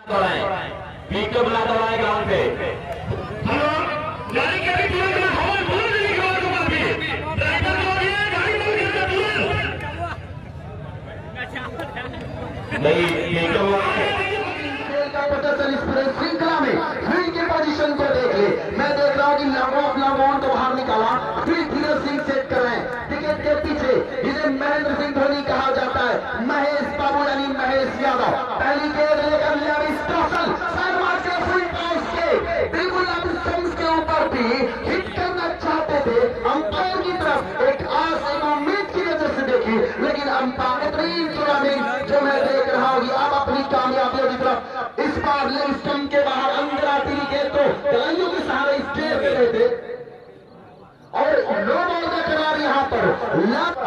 पीके बुला दौड़ाए ग्राउंड पे। हेलो गाड़ी के भी तुरंत में हवा बोल देने के बाद को भी ड्राइवर को ये गाड़ी बंद कर दो नहीं पीके श्रृंखला में फील्ड की पोजीशन को देख ले। मैं देख रहा हूँ कि लवोन को बाहर निकाला, फिर धीरज सिंह सेट कर रहे हैं टिकट के पीछे, जिसे महेंद्र सिंह धोनी कहा जाता है, महेश बाबू यानी महेश यादव। पहली गेंद लेकर लैविस कौशल शर्मा के फुल टॉस के बिल्कुल अब स्टंप्स के ऊपर भी हिट करना चाहते थे। अंपायर की तरफ एक आस एक उम्मीद की नजर से देखी, लेकिन अंपायर बेहतरीन टूर्नामेंट जो मैं देख रहा हूँ अब अपनी कामयाबियों की तरफ इस बार लेग स्टंप के बाहर अंदर आती गेंद तो दलाइयों के सहारे स्टेयर कर रहे थे और नो बॉल का करार यहाँ पर।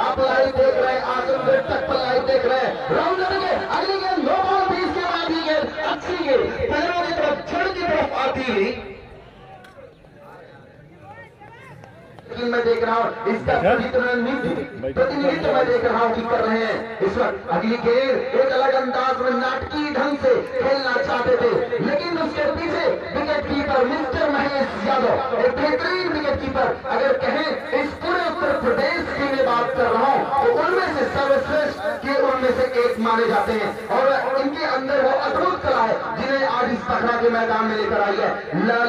आप लाइव देख रहे हैं, आजमगढ़ तक पर लाइव देख रहे हैं। राउंड अगली गेंद नो बॉल भी, इसके बाद ही गेंद अच्छी गेंद पैरों की तरफ जड़ की तरफ आती हुई। मैं देख रहा हूँ इसका प्रतिनिधित्व मैं देख रहा हूँ कि कर रहे हैं इस वक्त। अगली गेंद एक अलग अंदाज में नाटकीय ढंग से खेलना चाहते थे, लेकिन उसके पीछे wicket keeper mister Mahesh Yadav, एक बेहतरीन विकेट कीपर। अगर कहें इस पूरे उत्तर प्रदेश की मैं बात कर रहा हूँ तो उनमें से सर्वश्रेष्ठ के उनमें से एक माने जाते हैं और इनके अंदर वो अद्भुत कला है जिन्हें आज इस पखड़ा के मैदान में लेकर आई है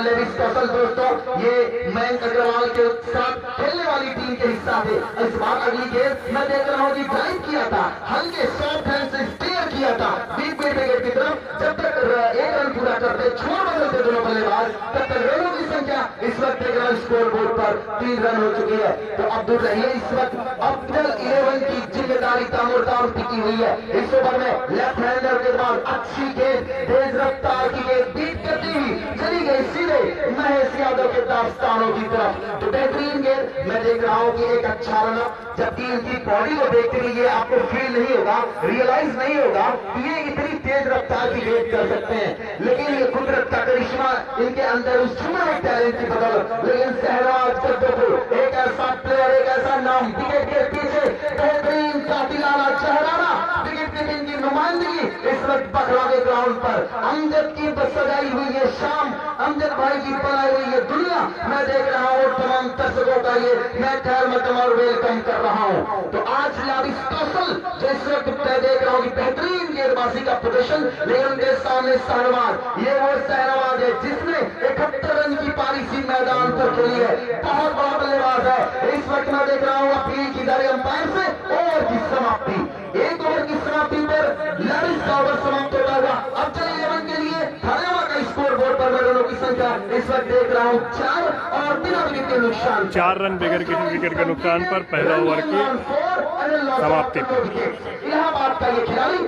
लेविस कौशल। दोस्तों ये मयंक अग्रवाल के साथ खेलने वाली टीम के हिस्सा थे। इस बार अगली गेंद मैं देख रहा हूँ कि ड्राइव किया था, हल्के सॉफ्ट हैंड से स्टेयर किया था बीच में विकेट की तरफ। जब तक एक रन पूरा करते छोड़ बदलते दोनों बल्लेबाज, तब तक रनों की संख्या इस वक्त एक रन स्कोर बोर्ड पर 3 रन हो चुकी है। तो अब दूर रहिए इस वक्त अब्दुल 11 की जिम्मेदारी तामुरदार टिकी हुई है। इस ओवर में लेफ्ट हैंडर के बाद अच्छी गेंद तेज रफ्तार की गेंद बीट करती हुई चली गई सीधे महेश यादव के दास्तानों की तरफ। तो बेहतरीन गेंद मैं देख रहा हूँ कि एक अच्छा रन, जबकि इनकी बॉडी को देखते हुए ये आपको फील नहीं होगा, रियलाइज नहीं होगा कि ये इतनी तेज रफ्तार की गेंद कर सकते हैं, लेकिन ये कुदरत का करिश्मा इनके अंदर उस छुपे टैलेंट की बदौलत। लेकिन सहराज जद्दोपुर एक ऐसा प्लेयर, एक ऐसा नाम विकेट के पीछे बेहतरीन कातिलाना चेहराना विकेट कीपिंग की नुमाइंदगी इस वक्त पखड़ा के ग्राउंड पर। अमजद की सजाई हुई ये शाम, अमजद भाई की बनाई हुई ये दुनिया मैं देख रहा हूँ, तमाम दर्शकों का ये मैं खैर मकदम और वेलकम कर रहा हूँ। तो आज लेविस कौशल जो इस वक्त मैं देख रहा हूँ कि बेहतरीन गेंदबाजी का प्रदर्शन, लेकिन उनके सामने सहरवाज, ये वो सहरवाज है जिसने 71 रन की पारी सी मैदान पर खेली है, बहुत बड़ा बल्लेबाज है। इस वक्त मैं देख रहा हूँ अपील की जा रही अंपायर से ओवर की समाप्ति, एक ओवर की समाप्ति पर लेविस का ओवर समाप्त होता हुआ अब चले 11 के लिए हरियाणा का स्कोर बोर्ड पर रनों की संख्या इस वक्त देख रहा हूँ 4 और बिना विकेट के नुकसान 4 रन बगैर किसी विकेट के नुकसान पर पहला ओवर की समाप्ति। इलाहाबाद का ये खिलाड़ी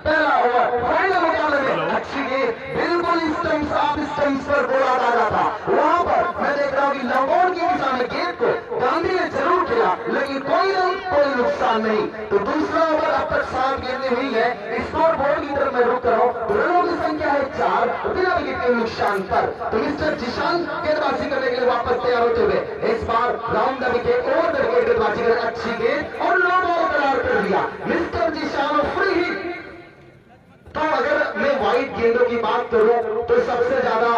पहला ओवर फाइनल मुकाबले में अच्छी गेंद बिल्कुल स्टंप्स ऑफ स्टंप्स पर बोला जा रहा था, वहां पर मैं देख रहा हूँ कि लंबोर की दिशा में गेंद को गांधी ने जरूर खेला, लेकिन कोई नुकसान नहीं। तो दूसरा ओवर अब तक 7 गेंदें हुई है, स्कोर बोर्ड की तरफ मैं रुक रहा हूँ। रनों की संख्या है 4 बिना विकेट के नुकसान पर। तो मिस्टर जिशान गेंदबाजी करने के लिए वापस तैयार होते हुए इस बार round the wicket over the wicket गेंदबाजी कर अच्छी गेंद और नो बॉल करार कर दिया मिस्टर जिशान फ्री हिट। तो अगर मैं वाइट गेंदों की बात करूं तो सबसे ज्यादा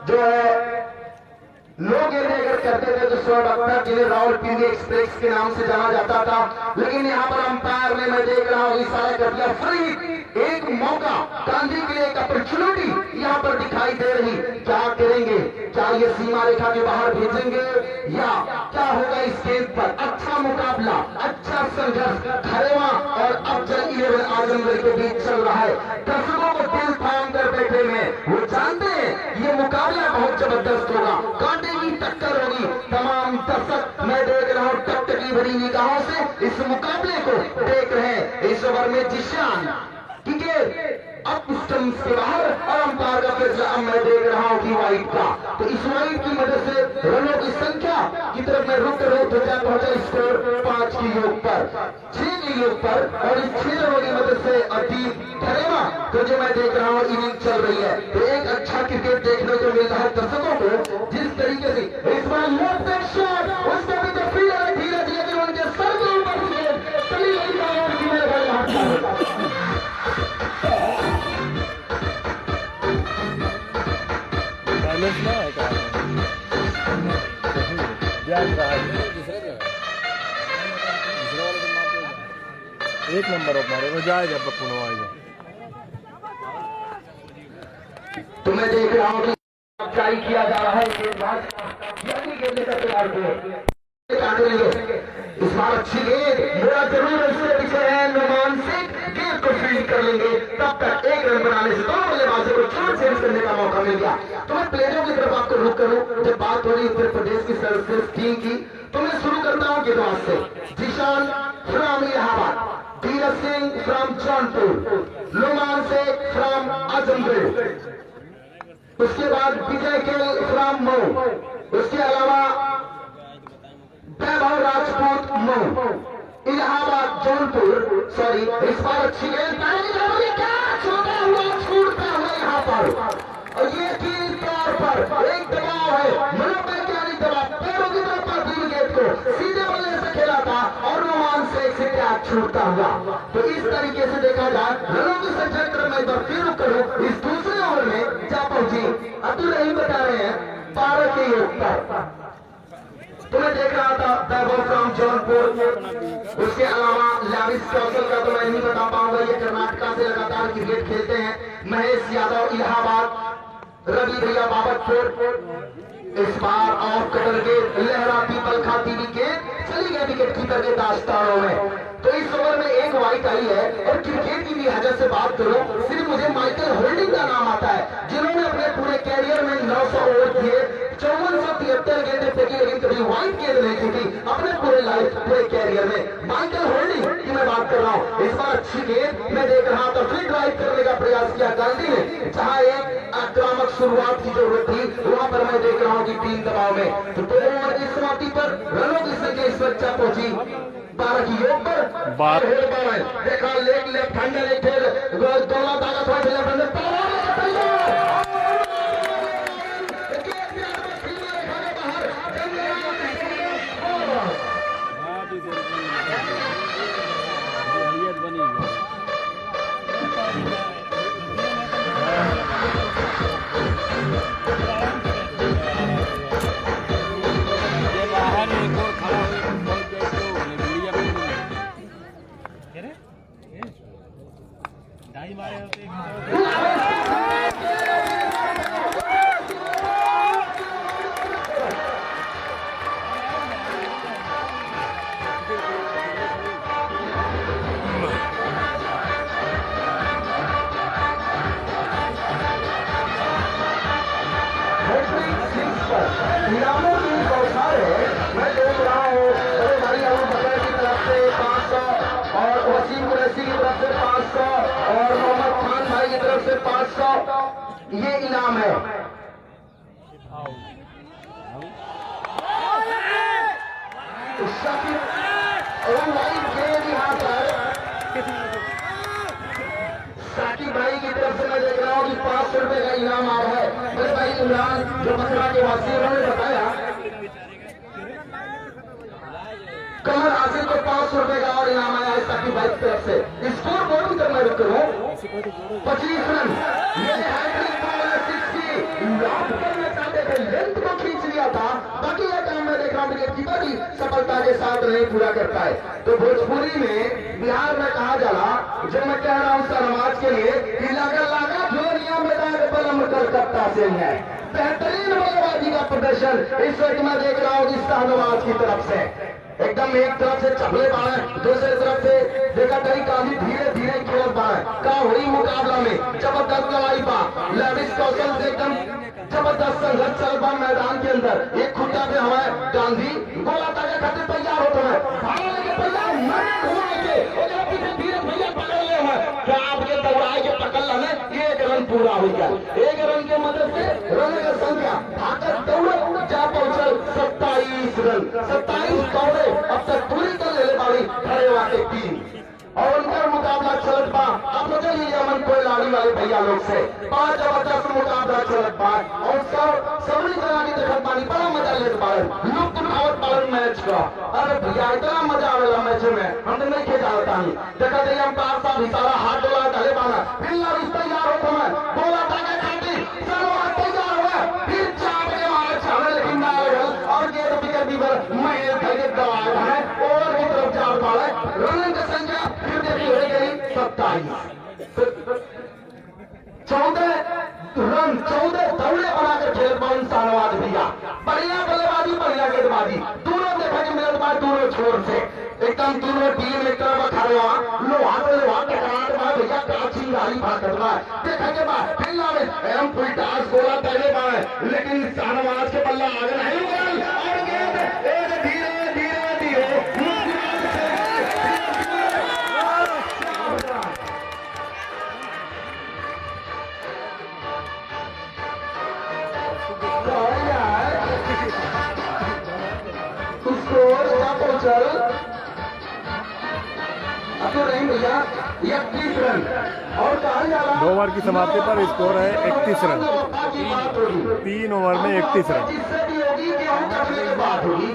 जो है लोग गेंदें अगर करते थे तो शोएब अख्तर जिन्हें रावलपिंडी एक्सप्रेस के नाम से जाना जाता था, लेकिन यहाँ पर अंपायर ने मैं देख रहा हूँ इशारा कर दिया फ्री हिट। एक मौका गांधी के लिए एक अपॉर्चुनिटी यहाँ पर दिखाई दे रही, क्या करेंगे, क्या ये सीमा रेखा के बाहर भेजेंगे या क्या होगा इस गेंद पर। अच्छा मुकाबला, अच्छा संघर्ष खरेवा और अफजल 11 आजमगढ़ के बीच चल रहा है। दर्शकों को दिल थाम कर बैठे हुए, वो जानते हैं ये मुकाबला बहुत जबरदस्त होगा, कांटे की टक्कर होगी। तमाम दर्शक मैं देख रहा हूँ टकटकी भरी निगाहों से इस मुकाबले को देख रहे हैं। इस ओवर में जिशान अब स्टंप्स के बाहर और अंपायर का फैसला अब मैं देख रहा हूं कि वाइड का। तो इस वाइड की मदद से रनों की संख्या की तरफ मैं रुक रहा हूं तो क्या पहुंचा स्कोर 5 की योग पर, 6 की योग पर। और इस 6 रनों की मदद से अतीत खरेवा तो जो मैं देख रहा हूं इनिंग चल रही है। तो एक अच्छा क्रिकेट देखने को मिल रहा है दर्शकों को, जिस तरीके से इस बार लेफ्ट शॉट उसके भी तो फील्ड है धीरे धीरे उनके सर के ऊपर बैलेंस ना है का ध्यान रहा एक नंबर ऑफ मारे तो जाएगा पप्पू नवाएगा। तो मैं देख रहा हूँ कि जारी किया जा रहा है ये गेंद लेकर तैयार हुए इस बार अच्छी गेंद मेरा जरूर इससे पीछे है नुमान सिंह गेंद को फील्ड कर लेंगे तब तक एक रन बनाने से दोनों बल्लेबाजों को चोट चेंज करने का मौका मिल गया। तो मैं प्लेयरों की तरफ आपको रुक करूं जब बात हो रही उत्तर प्रदेश की सर्वश्रेष्ठ टीम की तो मैं शुरू करता हूं गेंदबाज से Zeeshan from Allahabad, Dheeraj Singh from Jaunpur, Numan Shaikh from Azamgarh, उसके बाद विजय केल फ्रॉम मऊ, उसके अलावा वैभव राजपूत मऊ, इलाहाबाद जौनपुर। सॉरी इस बार अच्छी गेंद क्या छोटा हुआ छूटता हुआ यहाँ पर और ये यकीनी तौर पर एक दबाव है मनोवैज्ञानिक दबाव पैरों की तरफ पर दी गेंद को सीधे बल्ले से खेला था और रोमांच से एक से कैच छूटता हुआ। तो इस तरीके से देखा जाए रनों की संख्या तरफ मैं एक बार फिर करूं इस दूसरे ओवर में जा पहुंची अब्दुल रहीम बता रहे हैं 12 के योग पर। तो मैं देख रहा था वैभव फ्रॉम जौनपुर, उसके अलावा लाविस कौशल का तो मैं नहीं बता पाऊंगा, ये कर्नाटका से लगातार क्रिकेट खेलते हैं, महेश यादव इलाहाबाद, रवि भैया बाबतपुर। इस बार ऑफ कटर के लहराती पल खाती विकेट चली गई विकेट कीपर के दास्तानों में। तो इस ओवर में एक वाइट आई है और क्रिकेट की लिहाजा से बात करूं सिर्फ मुझे माइकल होल्डिंग का नाम आता है जिन्होंने अपने पूरे कैरियर में 900 ओवर किए, 5473 गेंदें फेंकी लेकिन कभी व्हाइट गेंद नहीं की थी अपने पूरे कैरियर में। माइकल होल्डिंग की मैं बात कर रहा हूं। इस बार अच्छी गेंद मैं देख रहा था, फिर ड्राइव करने का प्रयास किया गांधी ने, जहां एक आक्रामक शुरुआत की जरूरत थी वहां पर मैं देख रहा हूं कि टीम दबाव में। तो 2 ओवर की समाप्ति पर रनों की संख्या इस बच्चा पहुंची 12 की योग पर। देखा लेफ्ट हैंडर एक दोनों ताकत हुआ लेफ्ट हैंडर इनामों की बौछार है। मैं देख रहा हूँ बड़े भाई अबू बकर की तरफ से 500 और वसीम कुरैशी की तरफ से 500 और मोहम्मद खान भाई की तरफ से 500 ये इनाम है। यहाँ पर साकिब भाई की तरफ से मैं देख रहा हूँ कि 500 रुपए का इनाम आ रहा है। मेरे भाई इमरान जो बकरा के वासी उन्होंने बताया कमर हासिल को 500 रुपए का और इनाम आया है साकिब भाई की तरफ से। स्कोर बोर्ड की तरफ मैं रुक करूँ 25 रन ये हैट्रिक बॉलर 60 लॉक करना चाहते थे, लेंथ को खींच लिया था, बाकी यह काम मैं देख रहा हूँ विकेट कीपर भी सफलता के साथ नहीं पूरा करता है। तो भोजपुरी में बिहार में कहा जाला जो मैं कह रहा हूँ समाज के लिए कि लगा जोरिया मैदान बलम कलकत्ता से है। बेहतरीन बल्लेबाजी का प्रदर्शन इस वक्त मैं देख रहा हूँ शाहनवाज की तरफ से, एकदम एक तरफ से चपले बाएं, दूसरी तरफ से देखा कहीं काफी धीरे धीरे खेल पाए का हुई मुकाबला में जबरदस्त लड़ाई पा लविस कौशल से एकदम जबरदस्त संघर्ष चल पा मैदान के अंदर। एक खुट्टा पे हमारे गांधी गोला ताके खाते तैयार होते हैं, धीरे भैया पकड़ ले हुए क्या आपके दौड़ाए के पकड़ लेने 1 रन पूरा हो गया। 1 रन के मदद से रन की संख्या भागकर दौड़ जा पहुंचल 27 रन, 27 दौड़े अब तक पूरी कर ले वाली खड़े वाले टीम और उनका मुकाबला चलत पा। आप लोग अमन कोयलाड़ी वाले भैया लोग से 5 जबरदस्त मुकाबला चलत पा और सबरी तरह की देखत पानी बड़ा मजा लेत पालन लुप्त उठावत पालन मैच का। अरे भैया इतना मजा आवेला मैच में हम तो नहीं खेल जाता नहीं देखा थे हम पार साहब इशारा हाथ डोला डाले पाना फिर तैयार होता है बोला ताकत खाती सब तैयार हुआ फिर 14 रन 14 दौड़े बनाकर खेल पवन शाहनवाज भैया। बढ़िया बल्लेबाजी, बढ़िया गेंदबाजी, दोनों देखा कि मिनट बाद दोनों छोर से एकदम दोनों टीम एक तरफ खड़े हुआ लोहा से लोहा टकराट में भैया काची गाड़ी भागत हुआ देखा के बाद फिल्ला में एम फुल टास गोला पहले पाए, लेकिन शाहनवाज के बल्ला आगे नहीं बॉल और गेंद एक धीरे धीरे धीरे चल अब तो नहीं भैया 31 रन और कहा जा रहा 2 ओवर की समाप्ति पर स्कोर है 31 रन। 3 ओवर में 31 रन। जिससे भी होगी गेहूं कटने के बाद होगी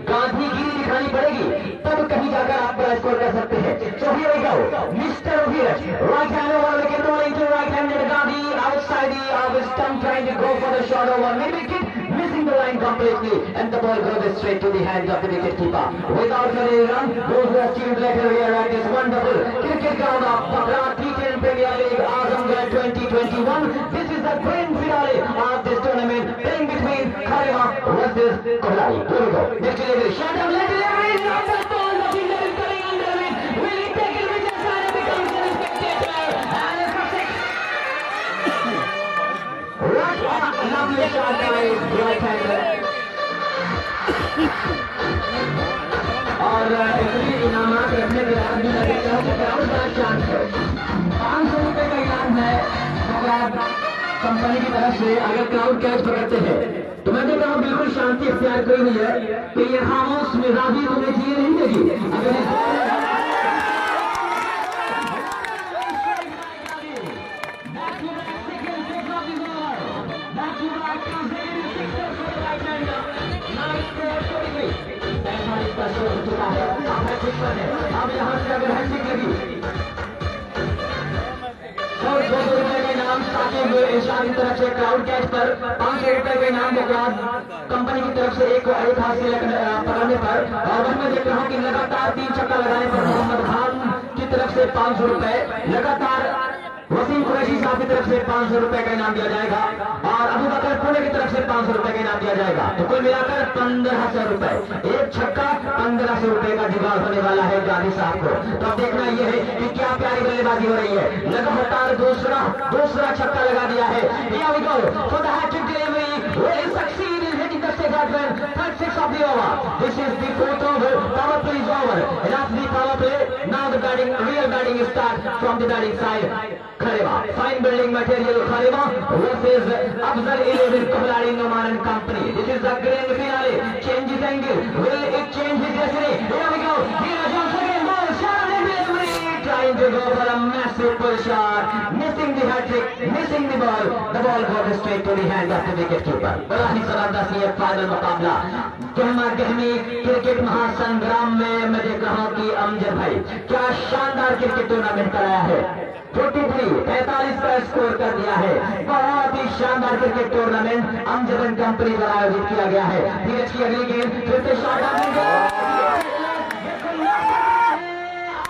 गांधीगिरी दिखानी पड़ेगी, तब कहीं जाकर आप बड़ा स्कोर कर सकते हैं। So here we go, Mr. Virat, right hand over, wicket rolling to right handed Gandhi outside the off stump, trying to go for the short over mid wicket, missing the line completely, and the ball goes straight to the hands of the wicket keeper. Without any run, those who have tuned later here at this wonderful cricket ground of Pakra T10 Premier League Azamgarh 2021. This is the grand finale of this tournament, playing between Kharima versus Kohlari. Here we go. Next delivery, shot down, left delivery, not the ball, the fielder is coming under it. Will he take it with his side and becomes a spectator? And it's for 6. Right, lovely shot by right-hander. और इसलिए इनामात रखने के बाद भी मैं कहता हूँ कि ग्राउंड का चांस है। 500 रुपए का इनाम है कंपनी की तरफ से अगर क्लाउड कैच पकड़ते हैं। तो मैं कहता हूँ बिल्कुल शांति इख्तियार कोई नहीं है कि ये खामोश मिजाजी होने चाहिए नहीं लगी। अगर अब यहाँ से अगर हैट्रिक लगी और 200 रुपए का इनाम साकिब इरशाद की तरफ से क्राउड कैच पर 500 रुपए का इनाम के बाद कंपनी की तरफ से एक हासिल पकड़ने पर। और मैं देख रहा हूँ कि लगातार 3 छक्का लगाने पर मोहम्मद खान की तरफ से 500 रुपए, लगातार वसीम कुरैशी साहब की तरफ से 500 रुपए का इनाम दिया जाएगा और अबू बकर पुणे की तरफ से 500 रुपए का इनाम दिया जाएगा। तो कुल मिलाकर 1500 रुपए, एक छक्का 1500 रुपए का जुगाड़ होने वाला है गांधी साहब को। तो अब देखना यह है कि क्या प्यारी बल्लेबाजी हो रही है। लगातार दूसरा छक्का लगा दिया है। Here we go for the hat-trick delivery. Will he succeed in hitting the second run? Third 6 of the over. This is the 4th over. Power play is over. And after the power play, now the real batting starts from the batting side. Kharima, fine building material Kharima versus Afzal 11 Kohlari Noman and Company. This is the grand finale. Change his angle. Will it change his destiny? Here we go. Here comes again. Ball shot and delivery. Trying to go for a massive pull shot. Missing the hat-trick. Missing the ball. The ball goes straight to the hand of the wicket-keeper. बड़ा ही जबरदस्त ये final मुकाबला गहमा गहमी cricket महासंग्राम में मैं देख रहा हूँ कि अमजद भाई क्या शानदार क्रिकेट टूर्नामेंट कराया है। 45 का स्कोर कर दिया है। बहुत ही शानदार क्रिकेट टूर्नामेंट अमजद कंपनी द्वारा आयोजित किया गया है। धीरज की अगली गेंद फिर से शॉट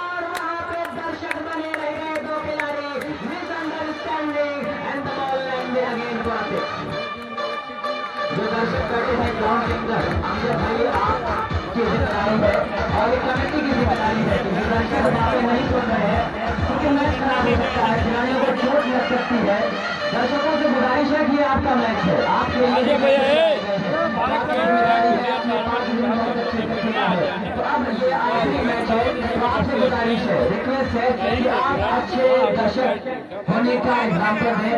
और वहां पे दर्शक बने रह गए, 2 खिलाड़ी misunderstanding and the ball land again for 6। जो दर्शक बैठे हैं ग्राउंड के अंदर, अमजद भाई आपकी जिम्मेदारी है और एक कमेटी की जिम्मेदारी है कि दर्शक बातें नहीं सुन रहे हैं क्योंकि मैच खराब हो सकता है, खिलाड़ियों को चोट लग सकती है। दर्शकों से गुजारिश है कि आपका मैच है, आपके लिए तो अब ये आखिरी मैच है। तो आपसे गुजारिश है, रिक्वेस्ट है कि आप अच्छे दर्शक होने का एग्जाम्पल दें।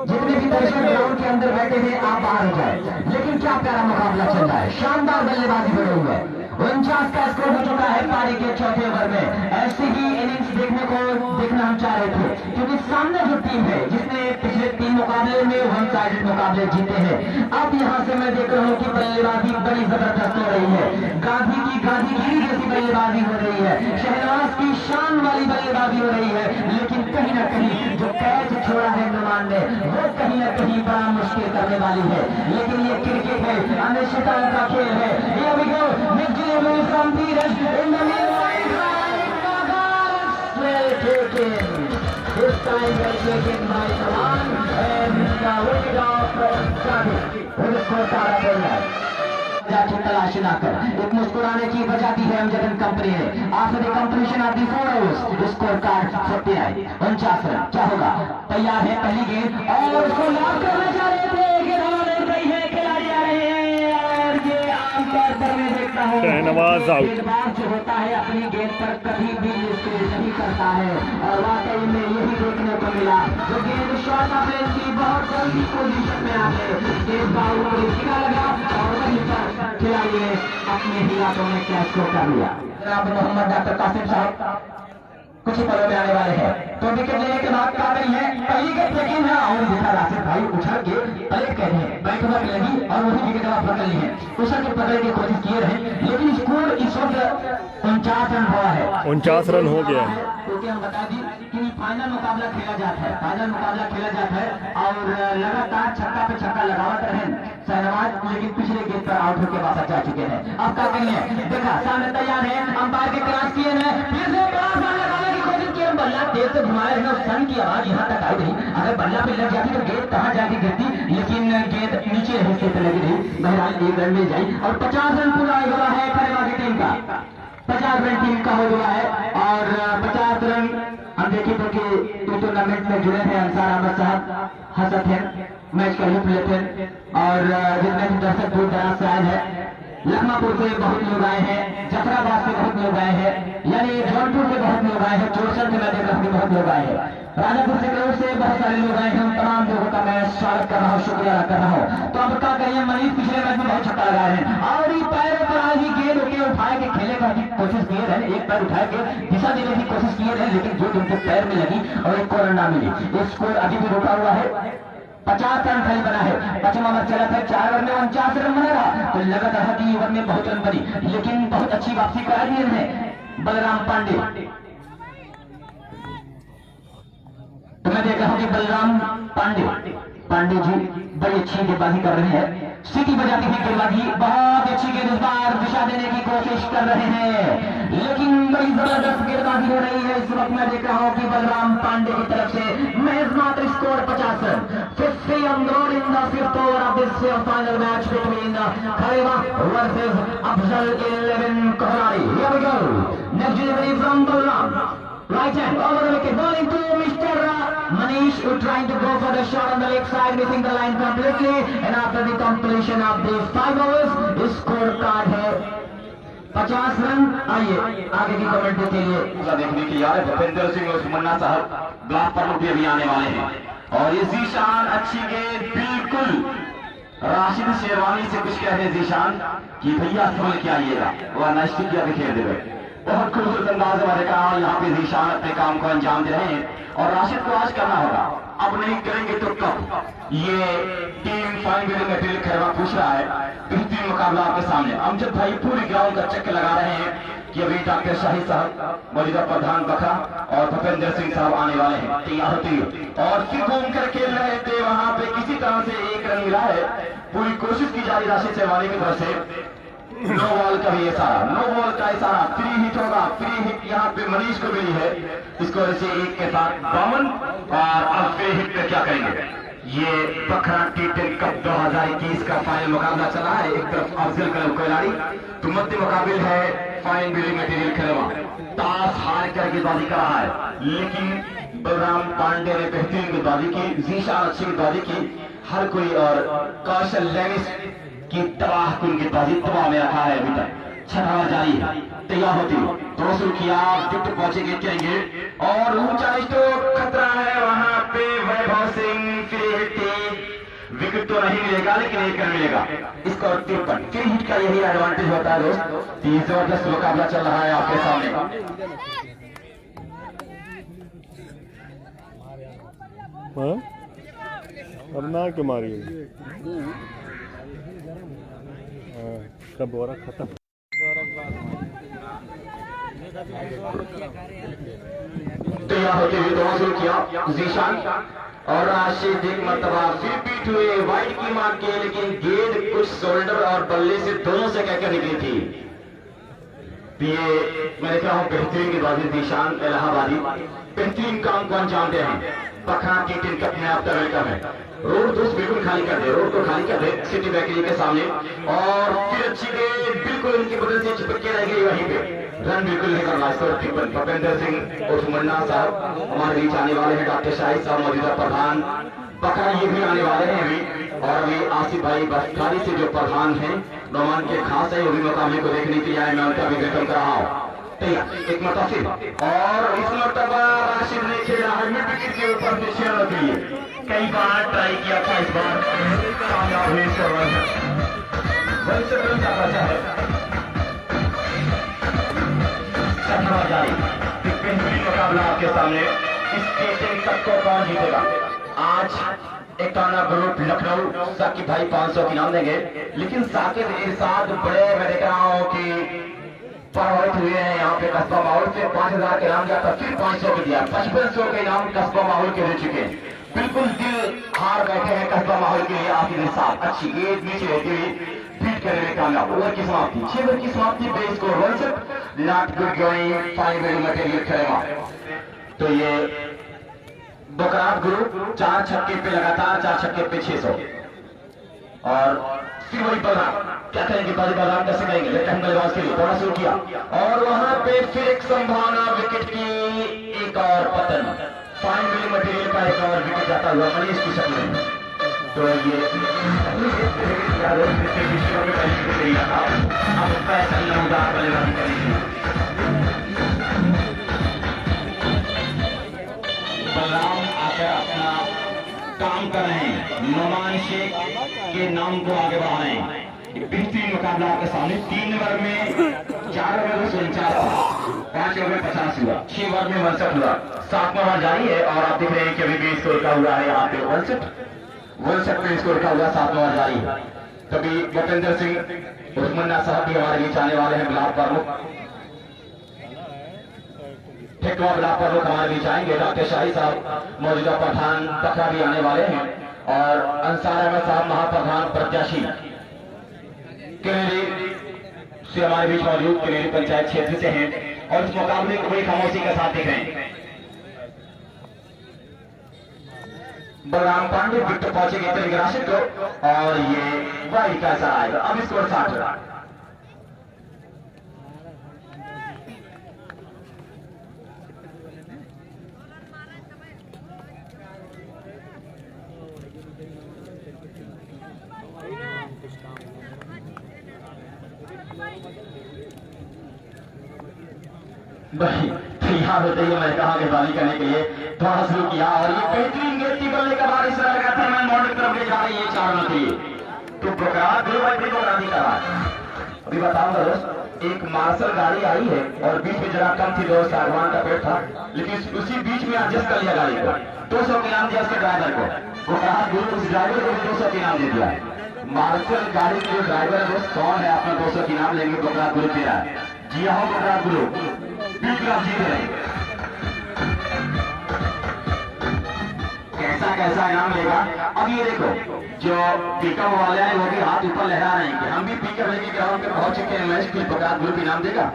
जितने भी दर्शक ग्राउंड के अंदर बैठे हैं आप बाहर हो जाए। लेकिन क्या प्यारा मुकाबला चल रहा है, शानदार बल्लेबाजी हो रही है। 49 का स्कोर हो चुका है पारी के चौथे ओवर में। ऐसी ही इनिंग्स देखना हम चाह रहे थे क्योंकि सामने जो टीम है जिसने पिछले 3 मुकाबले में 1 साइडेड मुकाबले जीते हैं, अब यहाँ से मैं देख रहा हूँ कि बल्लेबाजी बड़ी जबरदस्त हो रही है। गांधी की गांधीगिरी जैसी बल्लेबाजी हो रही है, शहनाज की शान वाली बल्लेबाजी हो रही है। लेकिन कहीं ना कहीं जो कैच छोड़ा है नुमान ने वो कहीं ना कहीं बड़ा मुश्किल करने वाली है। लेकिन ये क्रिकेट है, अनिश्चितता का खेल है। Here we go, next delivery from Dheeraj in the middle line, right, well taken. This time well taken by Saman and wicket of Sadiq. With a scorecard of 1. जाके तलाश ना कर, एक मुस्कुराने की वजह दी है अमजदन कंपनी ने। After the completion of the 4 overs score card 49 49 run. क्या होगा? तैयार है पहली गेंद और उसको लॉक करना चाह रहे थे, गेंद हवा में उड़ रही है, खिलाड़ी आ रहे हैं और ये आमतौर पर मैं देखता हूँ शहनवाज आउट। गेंदबाज जो होता है अपनी गेंद पर कभी भी स्कोर नहीं करता है और वाकई में यही देखने को मिला। जो गेंद शॉर्ट ऑफ लेंथ की बहुत जल्दी पोजीशन में आ गए, गेंद बाउल को सीधा लगा और वहीं पर खिलाड़ी ने अपने ही हाथों में कैच को कर लिया। जनाब मोहम्मद डॉक्टर कासिम साहब कुछ ही पलों में आने वाले हैं, तो विकेट लेने के बाद क्या करी है? पहली गेंद फेंकी है और देखा राशिद भाई उछल के पलट कह रहे हैं, बैट पर लगी और वही विकेट पकड़ ली है। उछल के पकड़ने की कोशिश किए रहे, लेकिन स्कोर इस वक्त 49 रन हुआ है। 49 रन हो गया है। क्योंकि हम बता दी कि फाइनल मुकाबला खेला जाता है, फाइनल मुकाबला खेला जाता है और लगातार छक्का पे छक्का लगावत रहे शहनवाज, लेकिन पिछले गेंद पर आउट होकर वापस जा चुके हैं। अब क्या करेंगे? देखा सामने तैयार है, अंपायर के क्रॉस किए हैं, फिर से बड़ा सन लगाने की कोशिश की, बल्ला तेज से घुमाया है, सन की आवाज यहाँ तक आई रही। अगर बल्ला पे लग जाती तो गेंद कहाँ जाके गिरती, लेकिन गेंद नीचे हिस्से पे लगी रही। बहरहाल 1 रन मिल जाए और 50 रन पूरा हुआ है करेगा की टीम का। 50 रन टीम का हो गया है और 50 रन हम देखें तो कि टूर्नामेंट में जुड़े हैं अंसार अहमद साहब, हसत हैं, मैच का लुत्फ लेते हैं और जितने भी दर्शक दूर दराज से आए हैं, लखमापुर से बहुत लोग आए हैं, जफराबाद से बहुत लोग आए हैं, यानी जौनपुर से बहुत लोग आए हैं, चोरसर से मैं देख रहा हूँ बहुत लोग आए हैं, राजापुर से बहुत सारे लोग आए हैं। उन तमाम लोगों का मैं स्वागत कर रहा हूँ, शुक्रिया अदा कर रहा हूँ। तो अब क्या करिए, मनीष पिछले मैच में बहुत छक्का लगाए हैं और इस पैरों पर आज ही गेंद के उठाए के खेले की कोशिश किए रहे, एक पैर उठाए के दिशा देने की कोशिश किए रहे, लेकिन जो उनके पैर में लगी और एक रन ना मिली। स्कोर अभी भी रुका हुआ है, 50 रन खाली बना है। 5वां ओवर चला था, 4 ओवर में 49 रन बना रहा, तो लगा रहा कि ओवर में बहुत रन बनी, लेकिन बहुत अच्छी वापसी करा दिए हैं बलराम पांडे। तो मैं देख रहा हूं कि बलराम पांडे जी बड़ी अच्छी गेंदबाजी कर रहे हैं, सीटी बजाती हुई गेंदबाजी, बहुत अच्छी गेंद, इस बार दिशा देने की कोशिश कर रहे हैं, लेकिन बड़ी जबरदस्त गेंदबाजी हो रही है। इस वक्त मैं देख रहा हूं कि बलराम पांडे की तरफ से महज मात्र score 50 run. 50 on the road in the 5th over of this final match between Khareva versus Afzal 11 Kohrari. Here we go. Next delivery from Balaram. Right hand over the wicket, bowling to Mr. Manish, who trying to go for the shot on the leg side, missing the line completely. And after the completion of these 5 overs, his scorecard है 50 run. आइए आगे की commentary के लिए देखने की यार भूपेंद्र सिंह और सुमन्ना साहब ग्लास पर भी अभी आने वाले हैं और ये जीशान अच्छी गेंद, बिल्कुल राशिद शेरवानी से कुछ कह रहे जीशान कि भैया संभल के आइएगा, वह नष्ट किया खेल देवे। बहुत खूबसूरत अंदाज में देखा यहाँ पे जीशान अपने काम को अंजाम दे रहे हैं और राशिद को आज करना होगा, अब नहीं करेंगे तो कब। ये टीम फाइनल में खैरवा पूछ रहा है, बेहतरीन मुकाबला आपके सामने। अमजद भाई पूरी ग्राउंड का चक्कर लगा रहे हैं कि अभी डॉक्टर शाही साहब, मौजूदा प्रधान बखरा और भूपेंद्र सिंह साहब आने वाले हैं, तैयार होती और फिर घूम कर खेल रहे थे वहां पे, किसी तरह से 1 रन मिला है। पूरी कोशिश की जा रही राशिद शेरवानी की तरफ से। नो बॉल का भी इशारा, नो बॉल का इशारा, फ्री हिट होगा, फ्री हिट यहाँ पे मनीष को मिली है, इसको ऐसे 1 के साथ 52 और अब फ्री हिट पे क्या करेंगे। ये बखरा T10 कप 2021 का फाइनल मुकाबला चला है, एक तरफ अफजल कलम खिलाड़ी तो मध्य मुकाबिल है फाइन बिलिंग मटेरियल खिलवा, ताश हार कर गेंदबाजी कर रहा है, लेकिन बलराम पांडे ने बेहतरीन गेंदबाजी की, जीशान अच्छी गेंदबाजी की, हर कोई और कौशल लेनिस की तबाह कुल गेंदबाजी तबाह में रखा है। अभी तक 6 ओवर जारी है, तैयार होती तो शुरू किया, डिप्ट पहुंचेंगे जाएंगे और ऊंचा स्ट्रोक खतरा है वहां पे। वैभव सिंह फ्री हिट, विकेट तो नहीं मिलेगा लेकिन 1 रन मिलेगा, स्कोर 53। फ्री हिट का यही एडवांटेज होता है दोस्त। 3 जबरदस्त मुकाबला चल रहा है आपके सामने। अब ना के मारी कब हो रहा खत्म। तैयार होते हुए दोनों शुरू किया जीशान और राशिद एक मरतबा फिर बीट हुए, वाइड की मार के, लेकिन गेंद कुछ शोल्डर और बल्ले से दोनों से कहकर निकली थी। तो ये मैं देख रहा हूँ बेहतरीन गेंदबाजी जीशान इलाहाबादी बेहतरीन काम को अंजाम दे हैं। पखरा T10 कप में अब तक वेलकम है। रोड दोस्त बिल्कुल खाली कर दे, रोड को खाली कर दे सिटी बैकरी के सामने और फिर अच्छी गेंद बिल्कुल इनकी बदल से चिपक के रह गई वहीं पे। रन बिल्कुल नहीं करना इसको। भूपेंद्र सिंह उर्फ मुन्ना साहब हमारे बीच आने वाले हैं। डॉक्टर शाहिद साहब मौजूदा प्रधान बकरा ये भी आने वाले हैं अभी। और अभी आसिफ भाई बस्तारी से जो प्रधान हैं नौमान के खास है वो भी मुकाबले को देखने के लिए आए। मैं उनका भी वेलकम कर रहा हूँ। एक मरतबा फिर और इस मरतबा राशिद ने खेला है मिड विकेट के ऊपर से शेयर के लिए। कई बार ट्राई किया था, इस बार कामयाब हुए इसका रन वही से रन का बचा है। जारी बेहतरीन मुकाबला आपके सामने। इस T10 कप को कौन जीतेगा? आज एकाना ग्रुप लखनऊ साकिब भाई 500 की नाम देंगे, लेकिन साकिब इरशाद बड़े मैं देख रहा हूँ कि प्रभावित हुए हैं यहाँ पे। कस्बा माहौल से 5000 के नाम जाता, फिर 500 के दिया, 5500 के नाम कस्बा माहौल के दे चुके हैं। बिल्कुल दिल हार बैठे हैं कस्बा माहौल के लिए। आखिर इरशाद अच्छी गेंद नीचे रहती हुई बीट करने में कामयाब। ओवर की समाप्ति 6 ओवर की समाप्ति पे score 1 not good going 5 very material खेलेगा। तो ये बकरात ग्रुप 4 छक्के पे लगातार 4 छक्के पे 600 और फिर वही बलराम क्या करेंगे? बलराम कैसे करेंगे? लेफ्ट हैंड बल्लेबाज के लिए थोड़ा शुरू किया और वहां पे फिर एक संभावना विकेट की। एक और पतन 5 मिली मटेरियल का एक और विकेट जाता हुआ मनीष की शक्ल में। तो ये अब पैसा नौदार बल्लेबाजी करेंगे। बलराम आकर अपना काम कर रहे हैं, नौमान शेख के नाम को आगे बढ़ा रहे हैं। बेहतरीन मुकाबला आपके सामने। 3 ओवर में 4 ओवर में 49, 5 ओवर में 50 हुआ, 6 ओवर में 62 हुआ, 7वां ओवर जारी है और आप देख रहे हैं कि अभी भी स्कोर का हुआ है यहाँ पे 1 में स्कोर का हुआ, 7वां ओवर जारी है। तभी भूपेंद्र सिंह उर्फ मुन्ना साहब भी हमारे बीच आने वाले हैं। बिलाल प्रमुख ठेकवा बिलाल प्रमुख हमारे बीच आएंगे। डॉक्टर शाही साहब मौजूदा प्रधान बकरा भी आने वाले हैं और अंसार अहमद साहब महाप्रधान प्रत्याशी किलेरी से हमारे बीच मौजूद, किलेरी पंचायत क्षेत्र से हैं और इस मुकाबले को बड़ी खामोशी के साथ देख रहे हैं। बलराम पांडे विकेट पहुंचेंगे तेलंग राशिद को और ये वाइड का असर आएगा। अब स्कोर 60। भाई तैयार होते ही मैं कहा गेंदबाजी करने के लिए थोड़ा शुरू किया और ये बेहतरीन गेंद की बल्ले का बार इस तरह लगा था। मैं मॉडल की तरफ ले जा रही है 4 रन के लिए। तो बकरात ग्रुप नहीं कर रहा। अभी बताऊंगा दोस्त, एक मार्शल गाड़ी आई है और बीच में जरा कम थी दोस्त, सागवान का पेड़ था, लेकिन उसी बीच में एडजस्ट कर लिया गाड़ी को। 200 के नाम दिया उसके ड्राइवर को। बकरात ग्रुप उस ड्राइवर को 200 के नाम दे दिया। मार्शल गाड़ी के जो ड्राइवर दोस्त कौन है? आपने 200 के नाम लेंगे बकरात ग्रुप दे रहा है। जी हाँ, बकरात ग्रुप बिल्कुल आप जीत रहे हैं। कैसा इनाम लेगा? अब ये देखो जो पिकअप वाले हैं वो भी हाथ ऊपर लहरा रहे हैं कि हम भी पिकअप लेके ग्राउंड पे पहुंच चुके हैं। मैच कुछ बकरात ग्रुप इनाम देगा।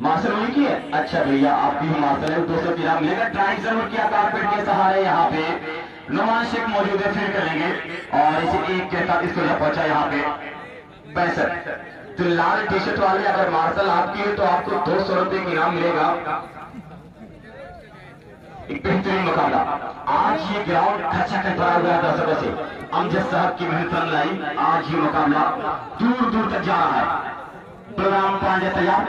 मार्शल हुई की है? अच्छा भैया आपकी ही मार्शल है, 200 की इनाम मिलेगा। ट्राई जरूर किया कारपेट के सहारे। यहाँ पे नौमान शेख मौजूद है, फिर करेंगे और इसे एक के साथ इसको पहुंचा यहाँ पे 65। तो लाल टी शर्ट वाले अगर मार्शल आपकी है तो आपको 200 रुपए का इनाम मिलेगा। एक बेहतरीन मुकाबला। आज ये ग्राउंड खचाखच भरा हुआ है दर्शकों से। अमजद साहब की मेहनत लाई आज ये मुकाबला दूर दूर तक जा रहा है। बलराम पांडे तैयार,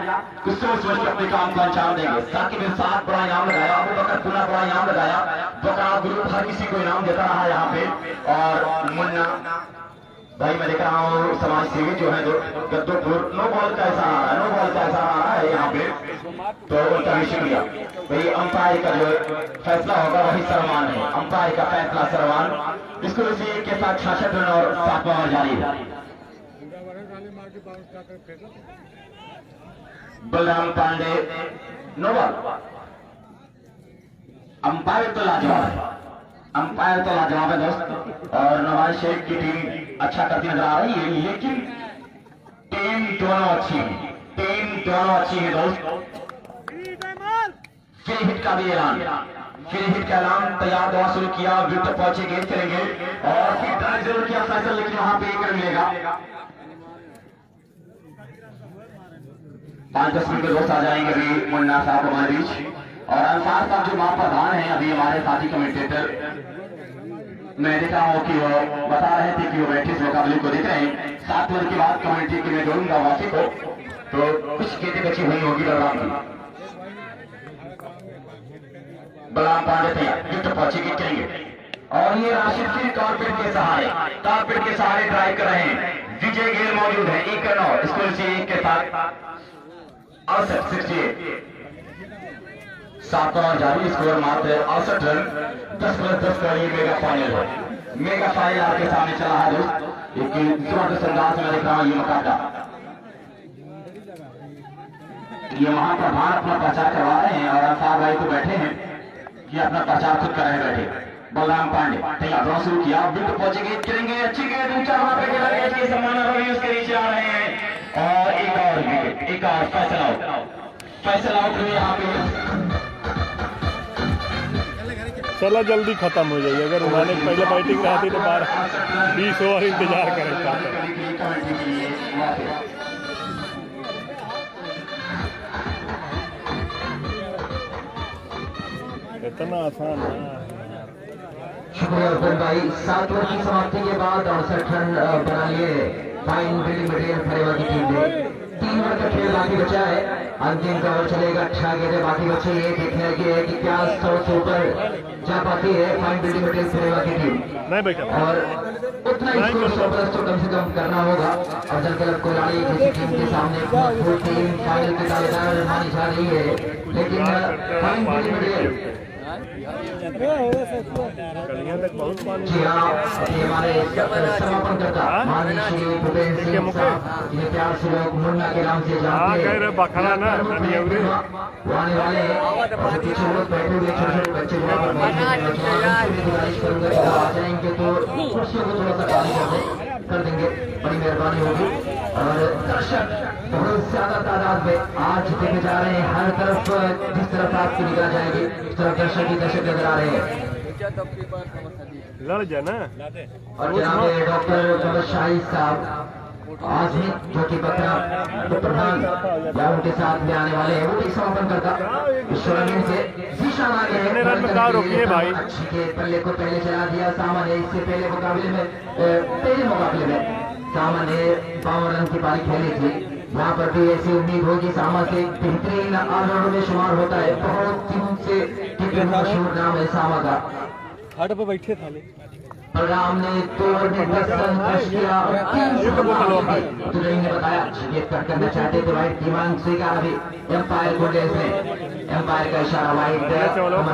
कुछ सोच समझ के अपने काम को अंजाम देंगे। साकिब इरशाद बड़ा इनाम लगाया, अबू बकर पुना बड़ा इनाम लगाया। बकरा ग्रुप हर किसी को इनाम देता रहा यहाँ पे। और मुन्ना भाई मैं देख रहा हूँ समाज सेवी जो है गद्दोपुर नो बॉल का ऐसा आ रहा है यहाँ पे। तो उनका भी शुक्रिया। भाई अंपायर का जो फैसला होगा वही सर्वमान है। अंपायर का फैसला सर्वमान। इसको इसी के साथ 66 रन और 7वां ओवर जारी है। Balram Pandey no ball. Umpire तो लाजवाब है, अंपायर तो लाजवाब है दोस्त। और नवाज शेख की टीम अच्छा करती नजर आ रही है, लेकिन टीम दोनों अच्छी है। टीम दोनों अच्छी है दोस्त। फ्री हिट का भी ऐलान, फ्री हिट का ऐलान, तैयार दौड़ शुरू किया, विकेट पहुंचे, गेंद करेंगे और फिर ड्राइव जरूर किया फैसल, लेकिन वहां पे एक रन मिलेगा। 5-10 मिनट के दोस्त आ जाएंगे अभी मुन्ना साहब हमारे बीच, और अंसार साहब जो महाप्रधान हैं अभी हमारे साथी कमेंटेटर, मैं देखा हूँ कि वो बता रहे थे कि वो बैठे इस मुकाबले को देख रहे हैं। 7 बजे के बाद कमेंट्री की मैं जोड़ूंगा वासी को, तो कुछ गेंदें बची हुई होगी बलराम की। बलराम पांडे तैयार, विकेट पहुंचे, गेंद करेंगे और ये राशिद फिर कारपेट के सहारे ड्राइव कर रहे हैं। विजय गेल मौजूद है, 1 रन और स्कोर से 1 के साथ 68 7 और जारी, स्कोर मात्र 68 रन। 10+10 का ये मेगा फाइनल है। मेगा फाइनल आपके सामने चला है दोस्त, एक जबरदस्त अंदाज में देख रहा हूं ये मुकाबला। ये महाप्रधान अपना प्रचार करवा रहे हैं और अंसार भाई तो बैठे हैं कि अपना प्रचार खुद कर रहे हैं बैठे। बलराम पांडे तैयार, ड्रॉ शुरू किया, विकेट पहुंचे, गेंद करेंगे, अच्छी गेंद, ऊंचा वहां पे खेला गया, इसके सम्मान रवि उसके नीचे आ रहे हैं और एक और विकेट, एक और फैसल आउट हुए यहाँ पे। चला जल्दी खत्म हो जाएगी, अगर उन्होंने पहले बैटिंग रहती तो 20 ओवर इंतजार करें। इतना आसान है। शुक्रिया अर्जुन भाई। 7 ओवर की समाप्ति के बाद 68 रन बना लिए फाइन बिल्डिंग मटेरियल फरेवा की टीम ने। 3 ओवर का खेल बाकी बचा है, अंतिम का ओवर चलेगा, 6 गेंदें बाकी बची है। देखने की है कि क्या 100 से ऊपर जा पाती है फाइन बिल्डिंग मटेरियल फरेवा की टीम, नहीं बेटा, और उतना ही स्कोर 100+ तो कम से कम करना होगा। अफजल कलब कोलाड़ी जैसी टीम के सामने फुल टीम फाइनल के दावेदार मानी जा रही है, लेकिन फाइन बिल्डिंग मटेरियल जी हाँ, हमारे समापन करता माननीय श्री भूपेंद्र सिंह साहब, जिन्हें प्यार से लोग मुन्ना के नाम से जानते हैं, वो आने वाले और पीछे लोग बैठे हुए छोटे-छोटे बच्चे गुजारिश करूंगा कि आ जाएंगे तो कुर्सियों को थोड़ा सा खाली कर देंगे, बड़ी मेहरबानी होगी। और दर्शक बहुत ज्यादा तादाद में आज देखे जा रहे हैं, हर तरफ जिस तरफ आपकी निगाह जाएगी उस तरफ दर्शक ही दर्शक नजर आ रहे हैं। लड़ जाना। और जनाब डॉक्टर मोहम्मद शाहिद साहब आजमी, जो कि बकरा प्रधान या उनके साथ में आने वाले हैं, वो भी समापन करता ईश्वरमीन से जीशान आ गए हैं। अच्छी के पल्ले को पहले चला दिया सामने, इससे पहले मुकाबले में सामने 52 रन की पारी खेली थी। यहाँ पर भी ऐसी उम्मीद होगी सामा से बेहतरीन ऑलराउंडर में शुमार होता है, बहुत दिन से मशहूर नाम है सामा का। हाट पे बैठे था बलराम ने 2 ओवर में 10 रन खर्च किया, 3 तो नहीं बताया ये कट करना चाहते थे वाइट की मांग स्वीकार। अभी एम्पायर को एम्पायर का इशारा, वाइट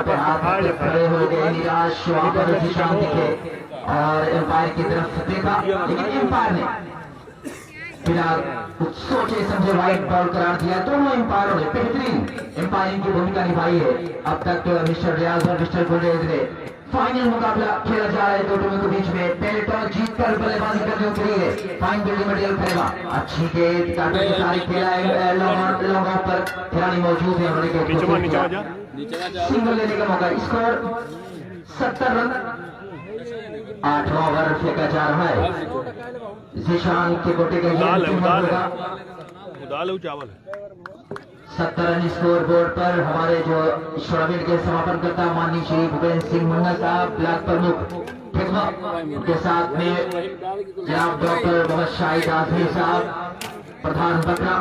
पे हाथ खड़े हो गए निराश, वहां पर जीशान दिखे और एम्पायर की तरफ देखा, लेकिन एम्पायर ने बिना कुछ सोचे समझे वाइट बॉल करार दिया। दोनों एम्पायरों ने बेहतरीन एम्पायरिंग की भूमिका निभाई है अब तक। मिस्टर रियाज और मिस्टर गुलेज ने फाइनल मुकाबला खेला जा रहा है दो टीमों के बीच में। पहले टॉस जीतकर बल्लेबाजी करने उतरी है फाइन बिल्डिंग मटेरियल फरेवा। अच्छी गेंद काटने की तारीख खेला है, लॉन्ग ऑफ पर खिलाड़ी मौजूद है, उन्होंने सिंगल लेने का मौका। Score 70 run. 8वां ओवर फेंका जा रहा है, जीशान के गोटे का दाल चावल 70 रन स्कोर बोर्ड पर। हमारे जो टूर्नामेंट के समापन करता माननीय श्री भूपेंद्र सिंह मुन्ना साहब, ब्लॉक प्रमुख, के साथ में जनाब डॉक्टर मोहम्मद शाहिद आजमी साहब, प्रधान बकरा,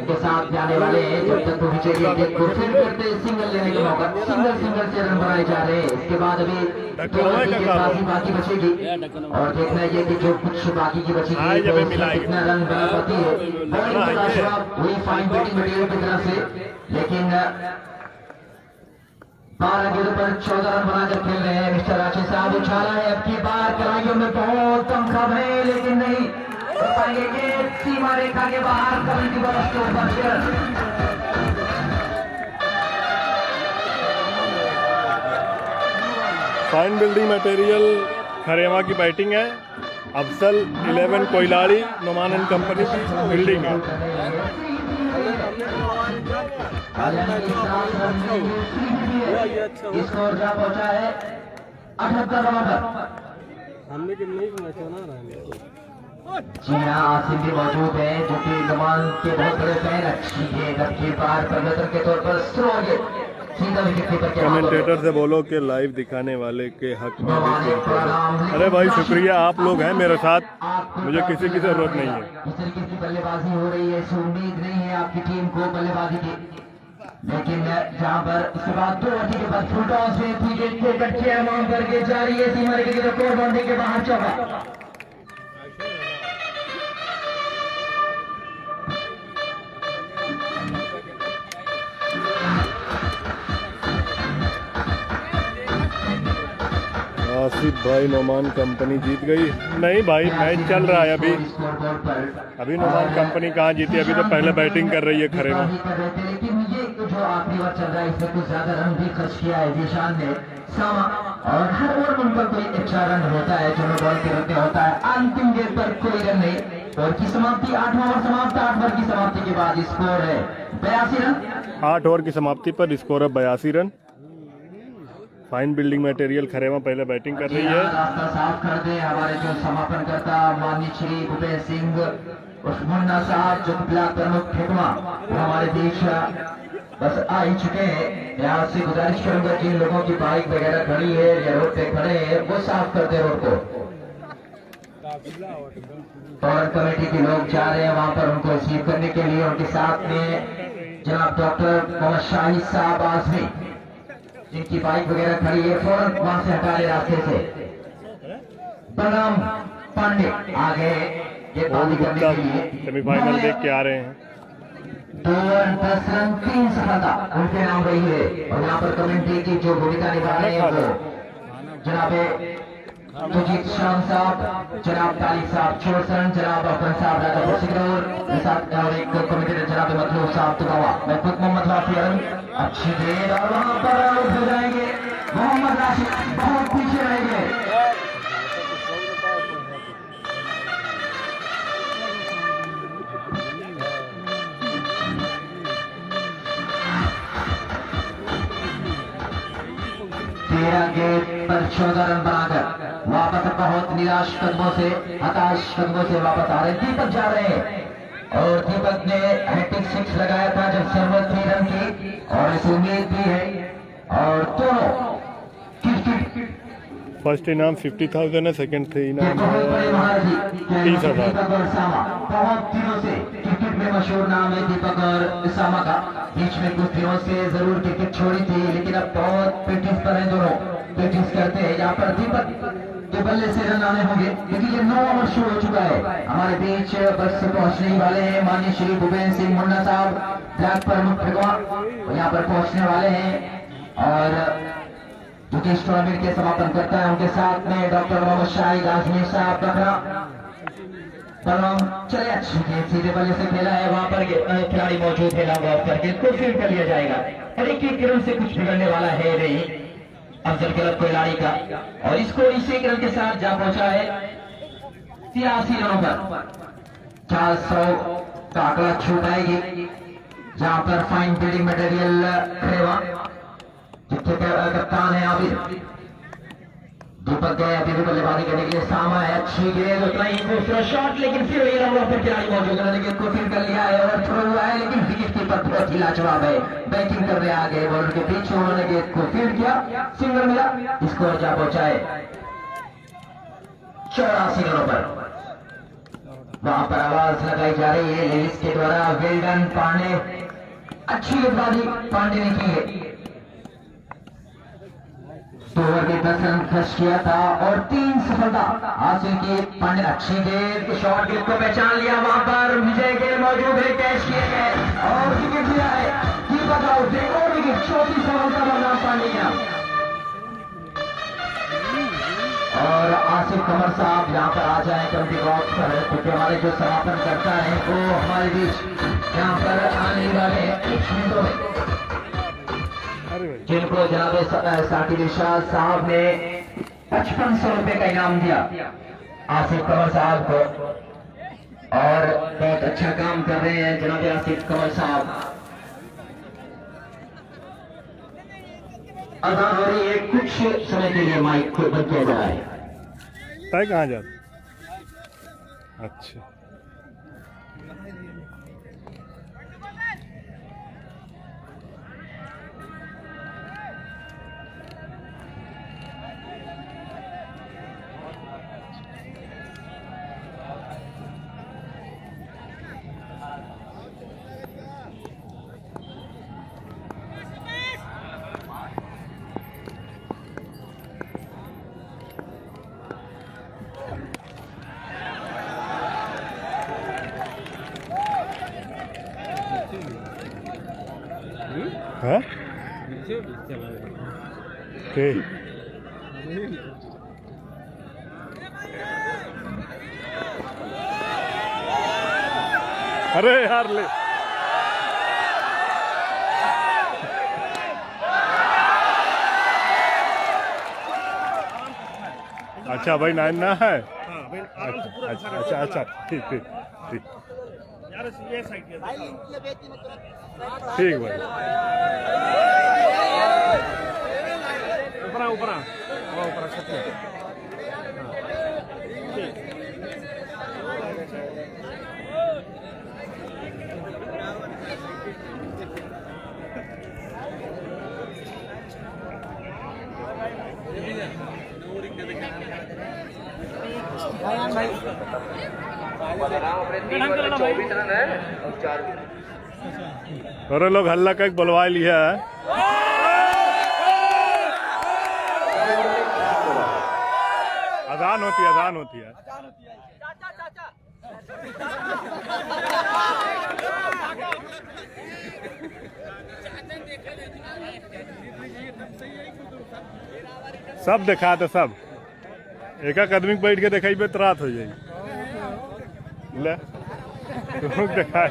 के साथ जाने वाले हैं। जब तक वो विजय को फिर करते सिंगल लेने का मौका, सिंगल से रन बनाए जा रहे हैं। इसके बाद अभी बाकी बचेगी और देखना ये कि जो कुछ बाकी की बचेगी कितना रन बना पाती है। वही फाइन बैटिंग मटेरियल की तरफ से, लेकिन 12 गेंदों पर 14 रन बनाकर खेल रहे हैं मिस्टर राशि साहब। उछाला है अब की बार, कलाइयों में बहुत कम खब है, लेकिन नहीं पाएंगे कि सीमा रेखा के बाहर कबड्डी की बरस के ऊपर। फाइन बिल्डिंग मटेरियल खरेवा की बैटिंग है, अफजल 11 कोयलाड़ी नुमान एंड कंपनी की बिल्डिंग है। स्कोर जा पहुंचा है 78 रनों पर। जी हाँ, आसिफ भी मौजूद है जो कि कमान के बहुत बड़े फैन। अच्छी गेंद की पार परिवर्तन के तौर पर स्लो गेंद सीधा विकेट कीपर के कमेंटेटर से बोलो कि लाइव दिखाने वाले के हक में भी सुन। अरे भाई शुक्रिया, आप लोग हैं मेरे साथ, मुझे किसी की जरूरत नहीं है। इस तरीके की बल्लेबाजी हो रही है, ऐसी उम्मीद नहीं है आपकी टीम को बल्लेबाजी की, लेकिन जहां पर इसके बाद 2 ओवर के बाद फुल टॉस में विकेट को कच्चे अमाउंट करके जारी है सीमा की रिकॉर्ड बाउंड्री के बाहर चौका। आसिफ भाई नोमान कंपनी जीत गई? नहीं भाई, मैच चल रहा है अभी। अभी नोमान कंपनी कहाँ जीती, अभी तो पहले बैटिंग कर रही है खरे में। लेकिन ये जो आखिरी ओवर चल रहा है इसमें कुछ ज्यादा रन भी खर्च किया है जीशान ने सामा, और हर ओवर में उनका कोई एक्स्ट्रा रन होता है जो बॉल के रन होता है। अंतिम गेंद पर कोई रन नहीं और की समाप्ति 8वां ओवर समाप्त। 8 ओवर की समाप्ति के बाद स्कोर है 82 रन। 8 ओवर की समाप्ति पर स्कोर है 82 रन। फाइन बिल्डिंग मटेरियल खरेमा पहले बैटिंग कर रही है। रास्ता साफ कर दे हमारे जो समापन करता माननीय श्री भूपेश सिंह उर्फ मुन्ना साहब जो ब्लॉक प्रमुख ठेकुआ हमारे बीच बस आ ही चुके हैं। यहाँ से गुजारिश करूंगा जिन लोगों की बाइक वगैरह खड़ी है या रोड पे खड़े हैं वो साफ कर दे रोड को। और कमेटी के लोग जा रहे हैं वहां पर उनको रिसीव करने के लिए। उनके साथ में जनाब डॉक्टर मोहम्मद शाहिद साहब आजमी जिनकी बाइक वगैरह खड़ी है फौरन वहां से हटा ले रास्ते से। बलराम पांडे आगे गेंदबाजी करने के लिए सेमीफाइनल देख के आ रहे हैं। 2 ओवर 10 रन 3 सफलता उनके नाम रही है। और यहाँ पर कमेंट्री की जो भूमिका निभा रहे हैं वो जनाब सुजीत शाम साहब, जनाब तालिब साहब चोरसन, जनाब अफन साहब राजापुर सिकरौर और एक कमेंटेटर जनाब मतलूब साहब तुगावा। मैं खुद मोहम्मद वाफी अच्छी गेंद और वहां पर आउट हो जाएंगे मोहम्मद राशिद, बहुत पीछे रहेंगे। गेंद पर 14 रन बनाकर वापस बहुत निराश कदमों से हताश कदमों से वापस आ रहे हैं। दीपक जा रहे हैं और दीपक ने हैट्रिक 6 लगाया था जब जरूरत थी रन की और इस उम्मीद भी है। और दोनों फर्स्ट इनाम 50,000 है, सेकंड इनाम बहुत बड़े महारथी 30,000। दीपक और सामा बहुत दिनों से क्रिकेट में मशहूर नाम है दीपक और सामा का। बीच में कुछ दिनों से जरूर क्रिकेट छोड़ी थी लेकिन अब बहुत प्रैक्टिस पर हैं, दोनों प्रैक्टिस करते हैं। यहाँ पर दीपक के बल्ले से रन आने होंगे क्योंकि ये 9 ओवर शुरू हो चुका है। हमारे बीच बस से पहुंचने ही वाले हैं माननीय श्री भूपेश सिंह मुन्ना साहब ब्लॉक प्रमुख ठेकुआ यहाँ पर पहुंचने वाले हैं। और जो कि इस टूर्नामेंट के समापन करता है उनके साथ में डॉक्टर मोहम्मद शाहिद आजमी साहब बकरा बलराम चले अच्छी गेंद सीधे बल्ले से खेला है। वहां पर खिलाड़ी मौजूद है, लॉन्ग ऑफ करके इसको फील्ड कर लिया जाएगा। और एक रन से कुछ बिगड़ने वाला है नहीं अफजल गलत खिलाड़ी का। और इसको इसी रन के साथ जा पहुंचा है 83 रनों पर। 400 का आंकड़ा छूट आएगी जहां पर फाइन बिल्डिंग मटेरियल खरेवा जिसके कप्तान है आबिद। दीपक गए अभी भी बल्लेबाजी करने के लिए। सामा है अच्छी गेंद उतना ही दूसरा शॉट लेकिन फिर ये रन पर खिलाड़ी मौजूद है लेकिन को फील्ड कर लिया है और थ्रो हुआ है लेकिन विकेट कीपर बहुत ही लाजवाब है, बैटिंग कर रहे आगे बॉलर के पीछे उन्होंने गेंद को फील्ड किया, सिंगल मिला, स्कोर जा पहुंचाए 84 रनों पर। वहां पर आवाज लगाई जा रही है लेविस के द्वारा वेल डन पांडे, अच्छी गेंदबाजी पांडे ने की है। 2 ओवर के 10 रन खर्च किया था और 3 सफलता हासिल की पांडे। अच्छी गेंद शॉर्ट गेंद को पहचान लिया, वहां पर विजय गेंद मौजूद है, कैच किए गए और विकेट लिया है दीपक आउट। एक और विकेट, चौथी सफलता बलराम पांडे का। और आसिफ कमर साहब यहाँ पर आ जाए कमेटी बॉक्स पर क्योंकि हमारे जो समापन करता है वो हमारे बीच यहाँ पर आने वाले कुछ मिनटों में जिनको जनाब साकिब इरशाद साहब ने 5500 रुपए का इनाम दिया आसिफ कमर साहब को। और बहुत अच्छा काम कर रहे हैं जनाब आसिफ कंवल साहब। अजान हो रही है, कुछ समय के लिए माइक को बंद किया जा रहा है। तय कहाँ जाते? अच्छा हाँ ठीक। अरे यार ले अच्छा भाई ना ना है। अच्छा अच्छा अच्छा ठीक ठीक ठीक ठीक भाई। ऊपर अरे लोग हल्ला का बुलवा लिया है। अजान होती है, अजान होती है। सब दिखा तो सब एक आदमी बैठ के दिखाई पे रात हो जाएगी। ले दिखाए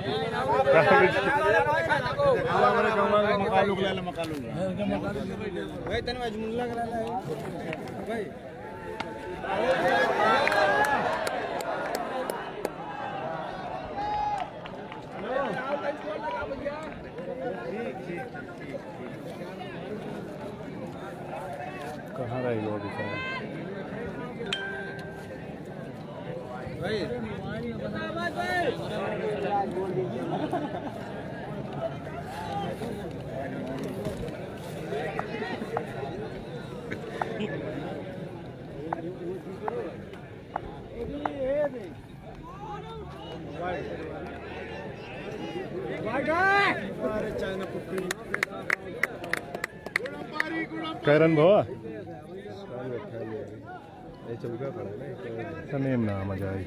कहाँ रही वो बेचारा। कैरन भवा सनेम ना मजा आई।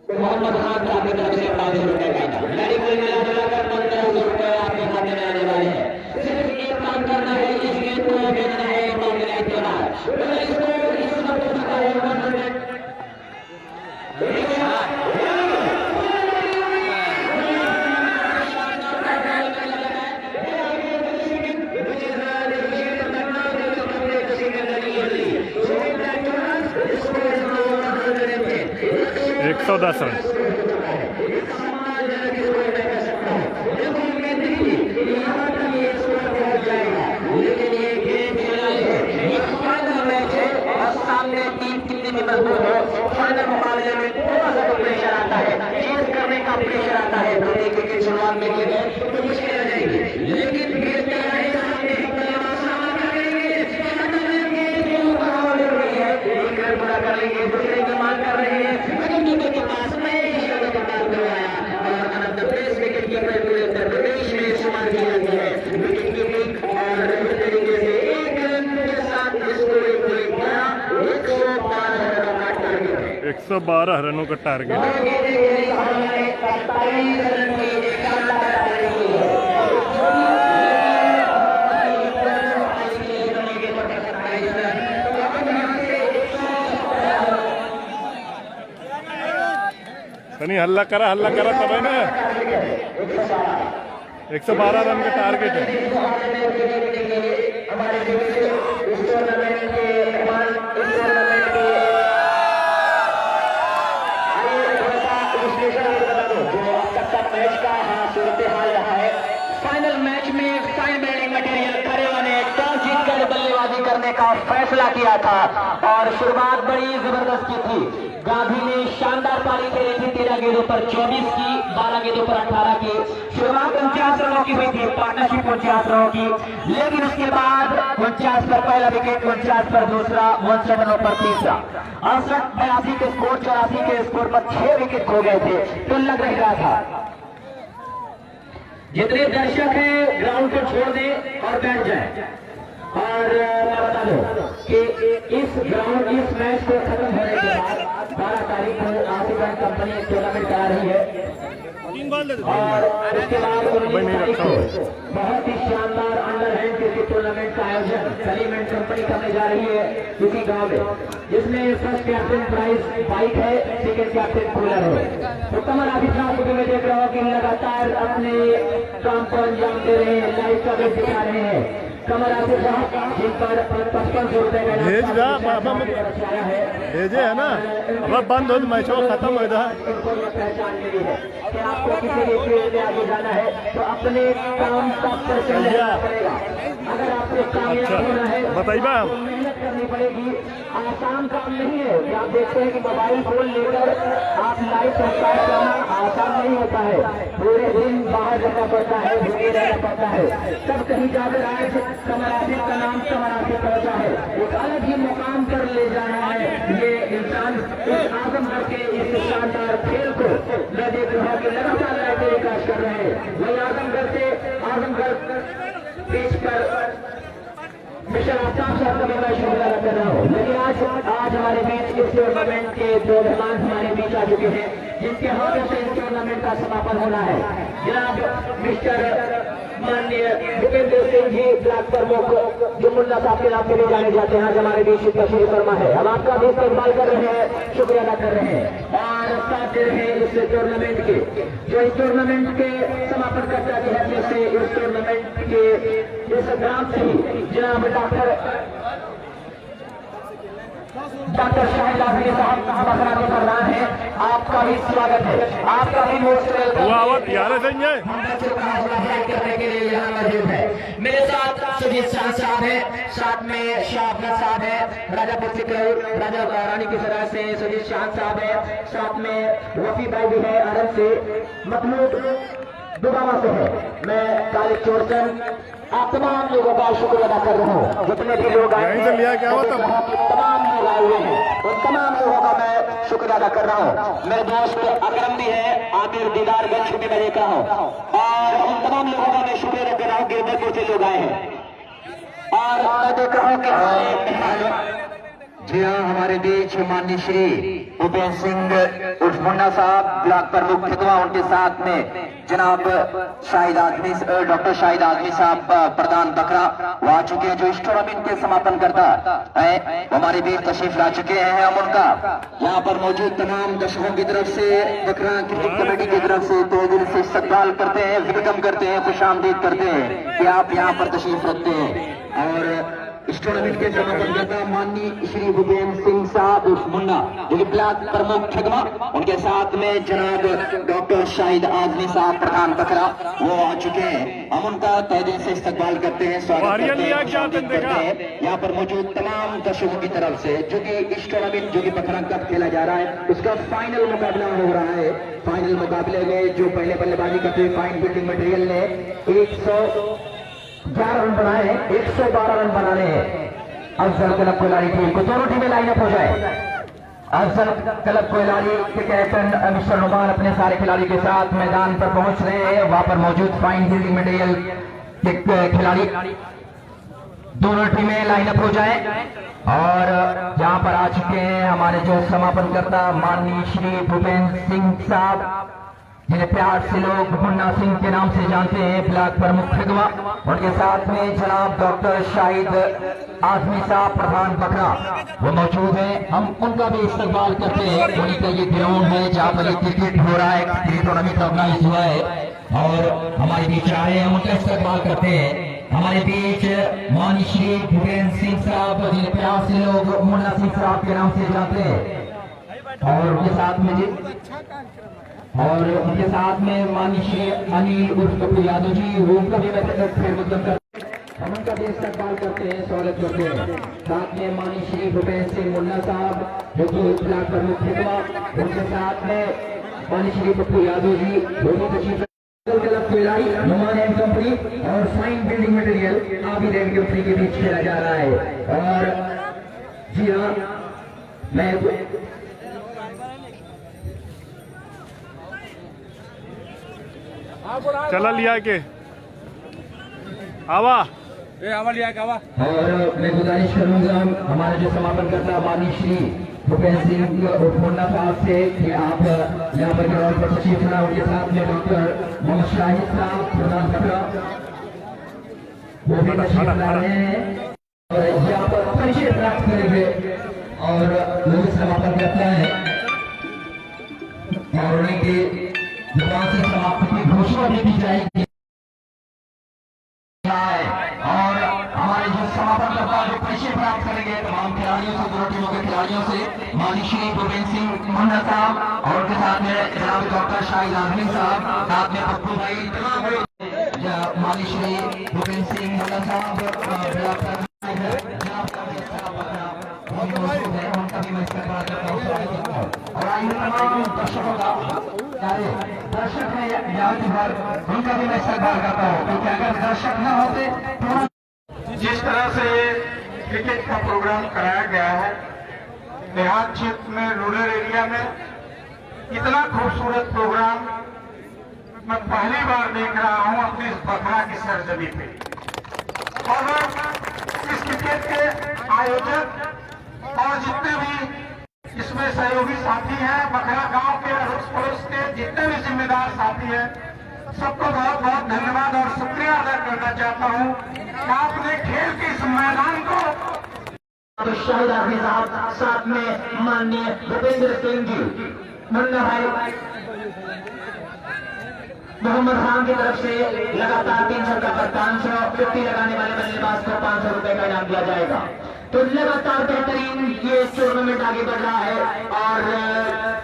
मोहम्मद खान साहब की तरफ से 1500 रुपए का इनाम। यानी कुल मिलाकर 1500 रुपए आपके खाते में आने वाले हैं। सिर्फ एक काम करना है, इस गेम को भेजना है इसको इस वक्त चुका है 100। एक 110 रन। सामने टीम कितनी भी मजबूत हो, फाइनल मुकाबले में थोड़ा सा तो प्रेशर आता है, चेज करने का प्रेशर आता है। तो क्रिकेट शुरुआत में किए गए तो मुश्किल आ जाएगी, लेकिन फिर तैयारी सामने पूरा कर लेंगे। दूसरे की मांग कर रहे हैं, लेकिन दूसरे के पास में करवाया और अनंत प्लेस विकेट कीपर पूरे उत्तर प्रदेश में इस्तेमाल की जाती है। विकेट कीपिंग और तरीके से एक रन के साथ इसको 112 रनों का टारगेट है। तनी हल्ला करा तब है ना। 112 रन का टारगेट है। फाइनल मैच में फाइन बैटिंग मटेरियल करेवा ने टॉस जीतकर बल्लेबाजी करने का फैसला किया था और शुरुआत बड़ी जबरदस्त की थी। गांधी ने शानदार पारी खेली थी, 13 गेंदों पर 24 की, 12 गेंदों पर 18 की। शुरुआत 49 रनों की हुई थी, पार्टनरशिप 49 रनों की, लेकिन उसके बाद 49 पर पहला विकेट, 49 पर दूसरा, 59 रनों पर तीसरा, 68 82 के स्कोर, 84 के स्कोर पर 6 विकेट खो गए थे। तो लग रहा था जितने दर्शक हैं ग्राउंड को छोड़ दें और बैठ जाएं। और मैं बता दूं कि इस मैच को खत्म होने के बाद 12 तारीख को आसिफ बैंक कंपनी एक टूर्नामेंट करा रही है और उसके बाद 19 तारीख को बहुत ही शानदार अंडर हैंड क्रिकेट टूर्नामेंट का आयोजन सलीम एंड कंपनी करने जा रही है इसी गांव में, जिसमें फर्स्ट कैप्टन प्राइज बाइक है, सेकेंड कैप्टन कूलर है। तो कमर आसिफ साहब को मैं देख रहा हूँ कि लगातार अपने काम को अंजाम दे रहे हैं, लाइव कवरेज दिखा रहे हैं। कमर आसिफ साहब जिन पर 5500 रुपए का भेजे है ना। अब बंद हो मैच खत्म हो जाए। पहचान मिली है कि आपको किसी भी फील्ड में आगे जाना है तो अपने काम का परिचय देना पड़ेगा। अगर आपको कामयाब होना है बताइए तो मेहनत करनी पड़ेगी। आसान काम नहीं है कि आप देखते हैं कि मोबाइल फोन लेकर आप लाइव प्रसार करना आसान नहीं होता है। पूरे दिन बाहर जाना पड़ता है, भूखे रहना पड़ता है। तब कहीं जाकर आज कमर आसिफ का नाम कमर आसिफ पहुंचा है, एक अलग ही मुकाम पर ले जाना है ये इंसान। इस आजमगढ़ के इस शानदार खेल को मैं देख रहा हूँ कि लगातार विकास कर रहे हैं। वही आजमगढ़ पिच पर मिस्टर आफ्ताब साहब का मैं शुक्रिया अदा कर रहा हूँ। लेकिन आज हमारे बीच इस टूर्नामेंट के 2 मेहमान हमारे बीच आ चुके हैं, जिनके हाथों से इस टूर्नामेंट का समापन होना है। जनाब मिस्टर माननीय भूपेंद्र सिंह जी ब्लॉक प्रमुख जुमुल्ला साहब के नाम से भी जाने जाते हैं, आज हमारे बीच तशरीफ फरमा है। हम आपका भी इस्तेमाल कर रहे हैं, शुक्रिया अदा कर रहे हैं और साथ दे रहे हैं इस टूर्नामेंट के जो इस टूर्नामेंट के समापनकर्ता की हैसियत से इस टूर्नामेंट के इस ग्राम से ही जनाब डॉक्टर शाहिद आफरी साहब बखरानी फरमान है। आपका भी स्वागत है, आपका भी मोस्ट वेलकम करने के लिए यहाँ मौजूद है। मेरे साथ सुजीत शाह साहब है, साथ में शाहफर साहब है, राजापुर सिकरौर राजा रानी की सराय से सुजीत शाह साहब है, साथ में वफी भाई भी है अरब से, महमूद दुबावा से है। मैं कालिक चोरचन आप तमाम लोगों का शुक्र अदा कर रहा हूँ, जितने भी लोग आए हैं, तमाम लोग आए हुए हैं, उन तमाम लोगों का मैं शुक्र अदा कर रहा हूँ। मेरे दोस्त अकरम भी है, आमिर दीदारगंज भी मैं देख रहा हूँ और उन तमाम लोगों का मैं शुक्र अदा कर रहा हूँ। गिरधरपुर से लोग आए हैं और मैं देख रहा हूँ कि जी हाँ, हमारे बीच माननीय श्री भूपेंद्र सिंह उर्फ मुन्ना साहब ब्लॉक प्रमुख खिदवा, उनके साथ में जनाब शाहिद आजमी डॉक्टर शाहिद आजमी साहब प्रधान बकरा वो आ चुके हैं, जो इस टूर्नामेंट के समापन करता है हमारे बीच तशरीफ ला चुके हैं। हम उनका यहाँ पर मौजूद तमाम दर्शकों की तरफ से, बकरा क्रिकेट कमेटी की तरफ से तहे दिल से इस्तकबाल करते हैं, वेलकम करते हैं, खुशामदीद करते हैं कि आप यहाँ पर तशरीफ रखते हैं। और इस टूर्नामेंट के समापन करता माननीय श्री भूपेंद्र सिंह साहब उर्फ मुन्ना, जो कि ब्लॉक प्रमुख खिदमा, उनके साथ में जनाब डॉक्टर शाहिद आजमी साहब प्रधान बकरा वो आ चुके हैं। हम उनका तहे दिल से इस्तकबाल करते हैं, स्वागत करते हैं, खुशामदीद करते हैं यहाँ पर मौजूद तमाम दर्शकों की तरफ से, जो कि इस टूर्नामेंट जो कि बकरा कप खेला जा रहा है उसका फाइनल मुकाबला हो रहा है। फाइनल मुकाबले में जो पहले बल्लेबाजी करते हुए फाइन बिल्डिंग मटेरियल ने 111 रन बनाए हैं, 112 रन बनाने हैं अफजल क्लब कोयलारी टीम को। दोनों टीमें लाइन अप हो जाए। अफजल क्लब कोयलारी के कैप्टन मिस्टर नुमान अपने सारे खिलाड़ियों के साथ मैदान पर पहुंच रहे हैं। वहां पर मौजूद फाइन बिल्डिंग मटेरियल के खिलाड़ी, दोनों टीमें लाइन अप हो जाए। और यहाँ पर आ चुके हैं हमारे जो समापन करता माननीय श्री भूपेंद्र सिंह साहब, जिन्हें प्यार से लोग मुन्ना सिंह के नाम से जानते हैं, ब्लॉक प्रमुख खिदवा। उनके साथ में जनाब डॉक्टर शाहिद आजमी साहब प्रधान बकरा वो मौजूद हैं। हम उनका भी इस्तकबाल करते हैं। उन्हीं का ये ग्राउंड है जहाँ पर ये क्रिकेट हो रहा है, क्रिकेट टूर्नामेंट ऑर्गेनाइज हुआ है और हमारे बीच आए हैं, उनका इस्तकबाल करते हैं। हमारे बीच माननीय श्री भूपेंद्र सिंह साहब, जिन्हें प्यार से लोग मुन्ना सिंह साहब के नाम से जानते हैं, और उनके साथ में माननीय श्री अनिल उर्फ पप्पू यादव जी, वो उनका भी हम उनका भी इस्तकबाल करते हैं, स्वागत करते हैं। साथ में माननीय श्री भूपेंद्र सिंह मुन्ना साहब, जो कि ब्लॉक प्रमुख खिदवा, उनके साथ में माननीय श्री पप्पू यादव जी, दोनों तशरीफ नुमान एंड कंपनी और fine building material Abid and company के बीच खेला जा रहा है। और जी हाँ, मैं चला लिया के आवा और मैं गुजारिश करूंगा हमारे जो समापन करता माननीय श्री भूपेंद्र सिंह उर्फ मुन्ना साहब से कि आप यहाँ पर ग्राउंड पर तशरीफ लाएं। उनके साथ में डॉक्टर मोहम्मद शाहिद साहब प्रधान बकरा वो भी तशरीफ ला रहे हैं और यहाँ पर परिचय प्राप्त करेंगे और लोग समापन करते हैं और उनके जुबान से समाप्ति की घोषणा भी दी जाएगी। और हमारे जो समापन करता जो परिचय प्राप्त करेंगे तमाम खिलाड़ियों से, दोनों टीमों के खिलाड़ियों से, माननीय श्री भूपेंद्र सिंह मुन्ना साहब और उनके साथ में जनाब डॉक्टर शाहिद आजमी साहब, साथ में पप्पू भाई, तमाम माननीय श्री भूपेंद्र सिंह मुन्ना साहब उनका भी मैं इस्तेमाल करता हूँ। और आइए तमाम दर्शकों का दर्शक है यहाँ भर, उनका भी मैं इस्तेमाल करता हूँ, क्योंकि अगर दर्शक न होते तो जिस तरह से क्रिकेट का प्रोग्राम कराया गया है देहात क्षेत्र में, रूरल एरिया में, इतना खूबसूरत प्रोग्राम मैं पहली बार देख रहा हूं अपनी इस बकरा की सरजमी पे। और इस क्रिकेट के आयोजक और जितने भी इसमें सहयोगी साथी हैं, बकरा गांव के अड़ोस पड़ोस के जितने भी जिम्मेदार साथी हैं, सबको बहुत बहुत धन्यवाद और शुक्रिया अदा करना चाहता हूं कि आपने खेल के इस मैदान को तो शाहिद आजमी साहब, साथ में माननीय भूपेंद्र सिंह जी, मुन्ना भाई, मोहम्मद खान की तरफ से लगातार 3 छक्का पर 550 लगाने वाले बल्लेबाज को 500 रुपए का इनाम दिया जाएगा। तो लगातार बेहतरीन ये टूर्नामेंट आगे बढ़ रहा है और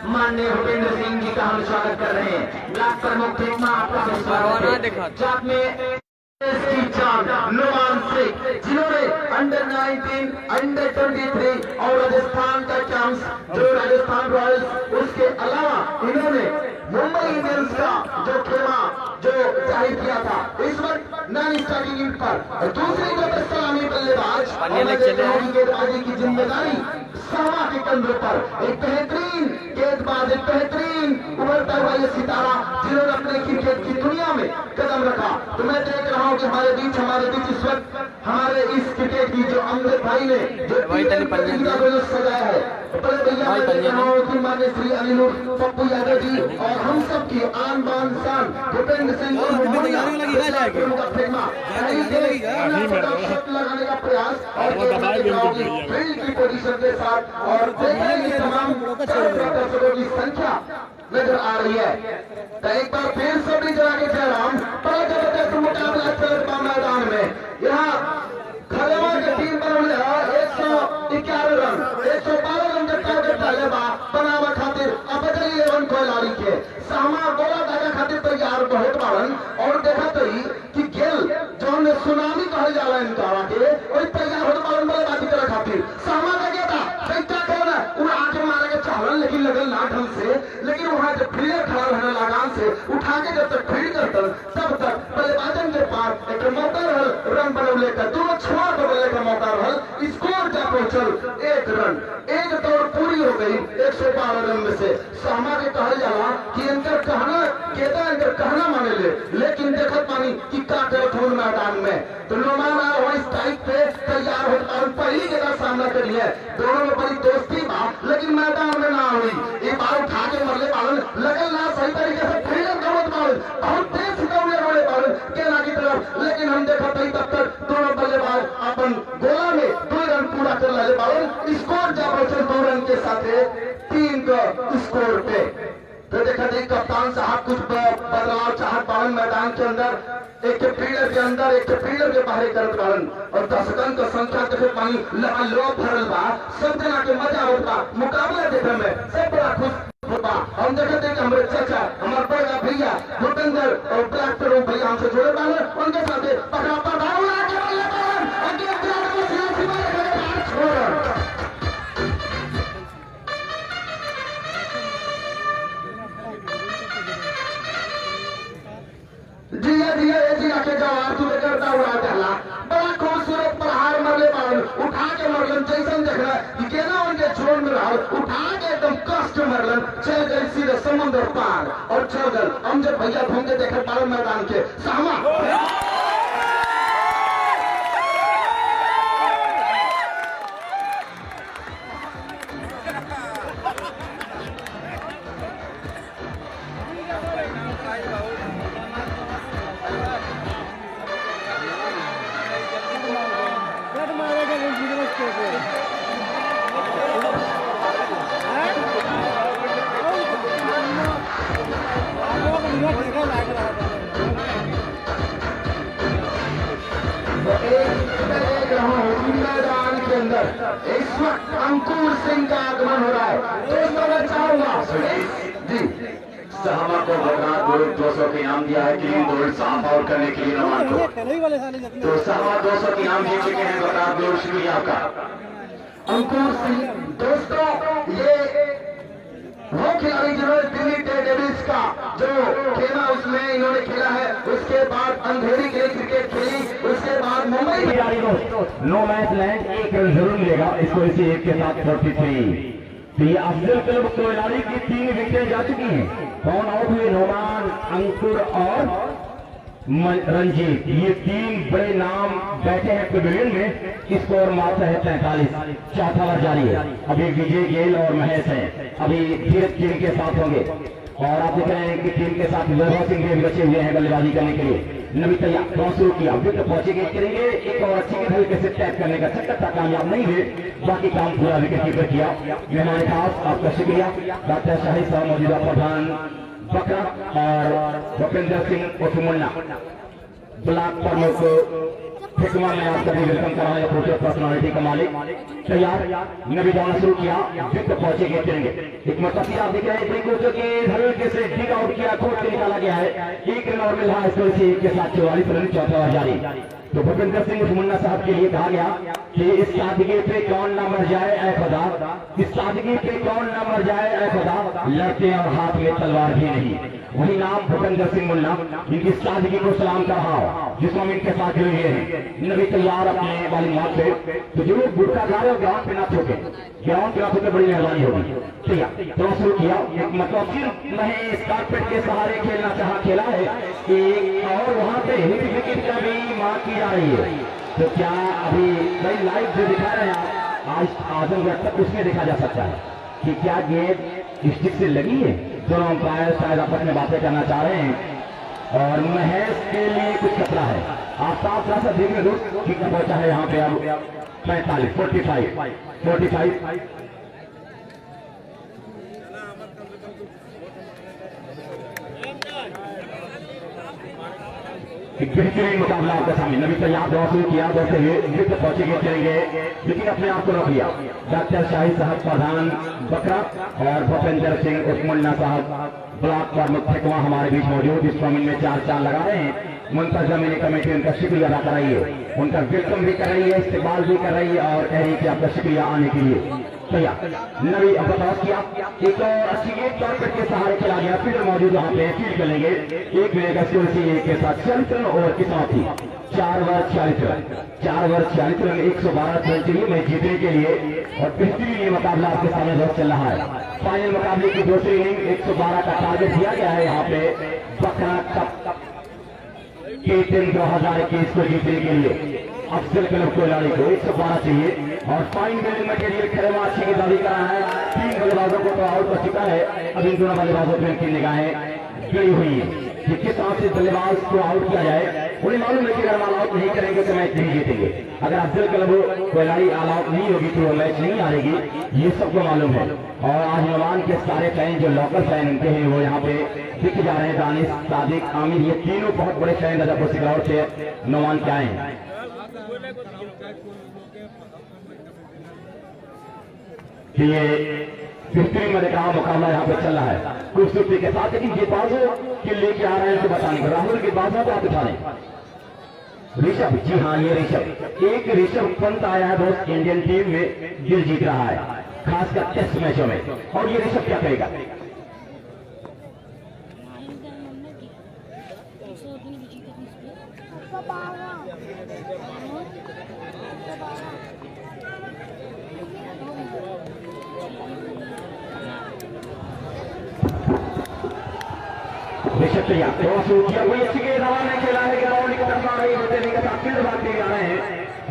माननीय भूपेंद्र सिंह जी का हम स्वागत कर रहे हैं। ब्लॉक प्रमुख खिदमा आपका स्वागत है। साथ में नुमान सिंह, जिन्होंने अंडर 19, अंडर 23 और राजस्थान का चांस जो राजस्थान रॉयल्स, उसके अलावा इन्होंने मुंबई इंडियंस का जो खेमा जो जाहिर किया था, इस वक्त नॉन स्टार्टिंग यूनिट पर दूसरी जो सलामी बल्लेबाज गेंदबाजी की जिम्मेदारी समा के कंधों पर एक बेहतरीन गेंदबाज बाद एक बेहतरीन उभरता हुआ ये सितारा जिन्होंने अपने क्रिकेट की दुनिया में कदम रखा। तो मैं देख रहा हूँ कि हमारे बीच इस वक्त हमारे इस क्रिकेट की जो अमजद भाई ने जो प्रतियोगिता को जो सजाया है, बड़े भैया मैं देख रहा हूँ कि माननीय श्री अनिल पप्पू यादव जी और हम सब की आन बान शान भूपेंद्र सिंह और लगाने का प्रयास और फील्ड की पोजीशन के साथ और देखने तमाम दर्शकों की संख्या नजर आ रही है। तो एक बार फिर सभी जगह के जयराम बड़ा जबरदस्त मुकाबला चल रहा मैदान में। यहाँ खलेवा की टीम पर 111 रन 112 रन के टारगेट डाले बनावा खातिर अब 11 खिलाड़ी के सामा गोला दागा खातिर तैयार बहुत बारन और देखा तो कि गेल जो ने सुनामी कहल जाला इनका के वही तैयार होत बारन बल्लेबाजी करे खातिर सामा का गेता बैठा कौन है वो आके मारे के चाहलन लेकिन लगल ना ढंग से, लेकिन वहां जब फील्डर खड़ा रहने लगान से उठा के जब तक फील्ड करतन तब तक बल्लेबाजन के पास एक मौका रहल रन बनौले का दोनों छुआ बदलने का मौका रहल, स्कोर जा पहुंचल 1 रन। एक दौड़ पूरी हो गई 112 रन में से। सामा के कहल जाला कि इनकर कहना केता इनकर कहना माने ले, लेकिन देखत पानी कि का करत हुन मैदान में। तो नोमान आ वही स्ट्राइक पे तैयार हो और पहली जगह सामना करी है। दोनों में बड़ी दोस्ती बा लेकिन मैदान में ना हुई। एक बार उठा के मरले पालन लगल ना सही तरीके से फील्डर दौड़त पालन बहुत तेज से दौड़े रोड़े पालन केला की तरफ, लेकिन हम देखा तई तब तक दोनों बल्लेबाज अपन गोला में 2 रन पूरा कर ले पालन। स्कोर जा पहुंचे 2 रन के साथ 3 का स्कोर पे। तो देखा जाए कप्तान साहब कुछ बदलाव चाहत बारन मैदान के अंदर, एक के फील्डर के अंदर एक के फील्डर के बाहर करत बारन और दर्शकन का संख्या देखे पानी लोग भरल बा, सब जना के मजा आवत बा, मुकाबला देखे में सब बड़ा खुश होता। हम देखते हैं कि हमारे चाचा हमारे बड़ा भैया भूपेंद्र और ब्लैक पेरो भैया हमसे जुड़े बारन, उनके साथ पकड़ा पकड़ा जिया के जवाब तू करता हुआ चला बड़ा खूबसूरत प्रहार मरले पालन उठा के मरलन जैसन देखना कि केना उनके जोन में रहा उठा के एकदम कष्ट मरलन चल गई सीधे समुद्र पार और चल गए। हम जब भैया घूम के देखे पालन मैदान के सामा मैदान के अंदर इस वक्त अंकुर सिंह का आगमन हो रहा है। दोस्तों मैं चाहूंगा जी सहमा को भगवान 200 के इनाम दिया है क्लीन बोल्ड साफ आउट करने के लिए नमान को। तो सहमा 200 के इनाम जीत चुके हैं भगवान बोल्ड शुक्रिया आपका अंकुर सिंह। दोस्तों ये वो खिलाड़ी जिन्होंने दिल्ली डेयरडेविल्स का जो खेला उसमें इन्होंने खेला है, उसके बाद अंधेरी के लिए क्रिकेट खेली, उसके बाद मुंबई खिलाड़ी को नो मैच लैंड 1 रन जरूर मिलेगा इसको इसी 1 के साथ 43। तो ये अफजल क्लब कोयलाड़ी की 3 विकेटें जा चुकी हैं। कौन आउट हुए? नोमान, अंकुर और रंजीत। ये 3 बड़े नाम बैठे हैं पेविलियन में। स्कोर मात्र है 45। चौथा ओवर जारी है। अभी विजय गेल और महेश हैं, अभी धीरज टीम के साथ होंगे और आप देख रहे हैं कि टीम के साथ वैभव सिंह भी बचे हुए हैं बल्लेबाजी करने के लिए। नवी तैयार बहुत शुरू किया, विकेट पहुंचेंगे करेंगे एक और अच्छी के तरीके से टैग करने का चक्कर था, कामयाब नहीं हुए। बाकी काम पूरा विकेट कीपर किया। मेहमान खास आपका शुक्रिया डॉक्टर शाहिद साहब, मौजूदा प्रधान बकरा और भूपेंद्र सिंह उठमुन्ना ब्लॉक प्रमुख फिकमा में आपका भी वेलकम कराया। फोटो पर्सनालिटी का मालिक तैयार नबी दौड़ना शुरू किया, विकेट पहुंचे करेंगे। एक मतलब आप देख रहे हैं कोचों के हल्के से डिग आउट किया, खोद के निकाला गया है। 1 रन और मिल रहा है स्कोर से 1 के साथ 44 रन। चौथा ओवर जारी। तो भूपेंद्र सिंह उठमुन्ना साहब के लिए कहा गया कि इस सादगी पे कौन ना मर जाए ऐ खुदा, इस सादगी पे कौन ना मर जाए ऐ खुदा, लड़ते और हाथ में तलवार भी नहीं। वही नाम भूपेंद्र सिंह मुन्ना, इनकी सादगी को सलाम कर रहा हूँ जिस हम इनके साथ जुड़े हुए हैं। नबी तैयार अपने वाली मौत पे तो जरूर गुटका खा रहे हो, ग्राउंड पे ना थोके, ग्राउंड पे ना थोके, बड़ी मेहरबानी होगी। ठीक है, तो शुरू किया एक मतलब सिर्फ महेश कारपेट के सहारे खेलना चाहा, खेला है एक, और वहाँ पे हिट विकेट का भी मांग की जा रही है। तो क्या अभी भाई लाइव जो दिखा रहे हैं आज आजमगढ़ तक उसमें देखा जा सकता है कि क्या गेंद स्टिक से लगी है। दोनों अंपायर शायद आपस में बातें करना चाह रहे हैं और महेश के लिए कुछ खतरा है। आप साफ साफ देख रहे दोस्त कितना पहुंचा है यहाँ पे अब 45 45 एक बेहतरीन मुकाबला आपके सामने। नबी तैयार दौड़ शुरू किया, दौड़ते हुए विकेट पहुंचेंगे चलेंगे, लेकिन अपने आप को रोक लिया। डॉक्टर शाहिद साहब प्रधान बकरा और भूपेंद्र सिंह उस्मुल्ला साहब ब्लॉक प्रमुख ठेकवा हमारे बीच मौजूद। इस टूर्नामेंट में 4 लगा रहे हैं। मुंतजम कमेटी उनका शुक्रिया अदा कर रही है, उनका वेलकम भी कर रही है, इस्तेमाल भी कर रही है और कह रही है कि आपका शुक्रिया आने के लिए। भैया नबी अब बताओ किया एक और अच्छी गेंद कारपेट के सहारे खेला गया, फील्डर मौजूद वहाँ पे फील्ड करेंगे। एक मिलेगा एक के साथ 40 रन और कितना थी 4 ओवर 40 रन 112 रन चाहिए मैच जीतने के लिए। और बेहतरीन ये मुकाबला आपके सामने बहुत चल रहा है। फाइनल मुकाबले की दूसरी इनिंग 112 का टारगेट दिया गया है यहाँ पे बकरा कप के 2021 को जीतने के लिए। अफजल क्लब खिलाड़ी को 112 चाहिए और फाइन बॉलिंग मटेरियल खरेमा अच्छी की दावी करा है। 3 बल्लेबाजों को तो आउट कर चुका है। अब इन दोनों बल्लेबाजों की इनकी निगाहें जुड़ी हुई है कि किस तरह से बल्लेबाज को आउट किया जाए। उन्हें मालूम है कि अगर ऑल आउट नहीं करेंगे तो मैच नहीं जीतेंगे। अगर अफजल क्लब खिलाड़ी ऑल आउट नहीं होगी तो मैच नहीं हारेगी, ये सबको मालूम है। और आज नौमान के सारे फैन जो लोकल फैन उनके हैं वो यहाँ पे दिख जा रहे हैं। दानिश, सादिक, आमिर, ये तीनों बहुत बड़े फैन रजापुर सिकरौर से नौमान के आए हैं। ये बेहतरीन मैंने कहा मुकाबला यहाँ पे चल रहा है खूबसूरती के साथ, लेकिन ये बाजू के लेके आ रहे हैं तो बताने को राहुल के बाजू को आप उठा लें। ऋषभ, जी हाँ ये ऋषभ, एक ऋषभ पंत आया है दोस्त इंडियन टीम में, दिल जीत रहा है खासकर टेस्ट मैचों में। और ये ऋषभ क्या करेगा? ऋषभ तैयार थोड़ा शुरू किया, कोई अच्छी गेंद हवा में खेला है, ग्राउंड की तरफ आ रही है, बच्चे के साथ फील्ड भागते हुए आ रहे हैं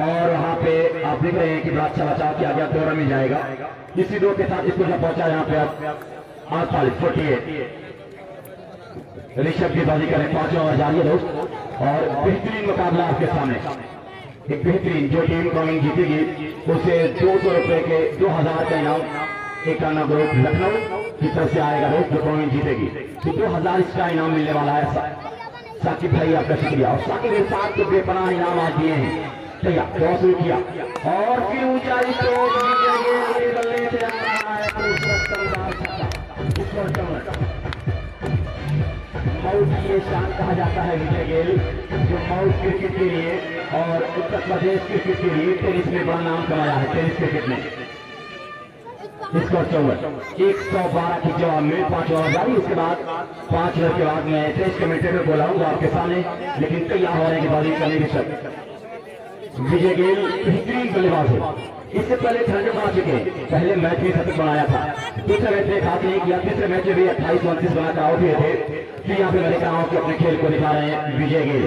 और वहाँ पे आप देख रहे हैं कि बड़ा अच्छा बचाव किया गया, 2 रन मिल जाएगा। इसी 2 के साथ इसको जब पहुंचा यहाँ पे आप 48 ऋषभ की बाजी करें 5 ओवर जारी है दोस्त। और बेहतरीन मुकाबला आपके सामने, एक बेहतरीन जो टीम टूर्नामेंट जीतेगी उसे 200 रुपए के 2000 का इनाम 51 ग्रुप लखनऊ की तरफ से आएगा दोस्त। जो टूर्नामेंट जीतेगी तो 2000 इसका इनाम मिलने वाला है। साकिब भाई आपका शुक्रिया। और साकिब के साथ तो बेपनाह इनाम आज दिए हैं। तैयार बहुत शुरू किया और फिर ऊंचाई ये शान कहा जाता है विजय गेल, जो माउथ क्रिकेट के लिए और उत्तर प्रदेश क्रिकेट के लिए टेनिस में बड़ा नाम कमाया है। टेनिस क्रिकेट में स्कोर 112 की जवाब में 5 ओवर जारी। इसके बाद 5 ओवर के बाद मैं टेस्ट कमेंटेटर बोलाऊंगा आपके सामने, लेकिन तैयार हो रहे की बाजी करने की शर्त। विजय गेल बेहतरीन बल्लेबाज है, इससे पहले 100 बना चुके, पहले मैच में शतक बनाया था, दूसरे मैच में खास नहीं किया, तीसरे मैच में भी 28-29 बनाकर आउट हुए थे। फिर यहाँ पे मैंने कहा कि अपने खेल को दिखा रहे हैं विजय गेल,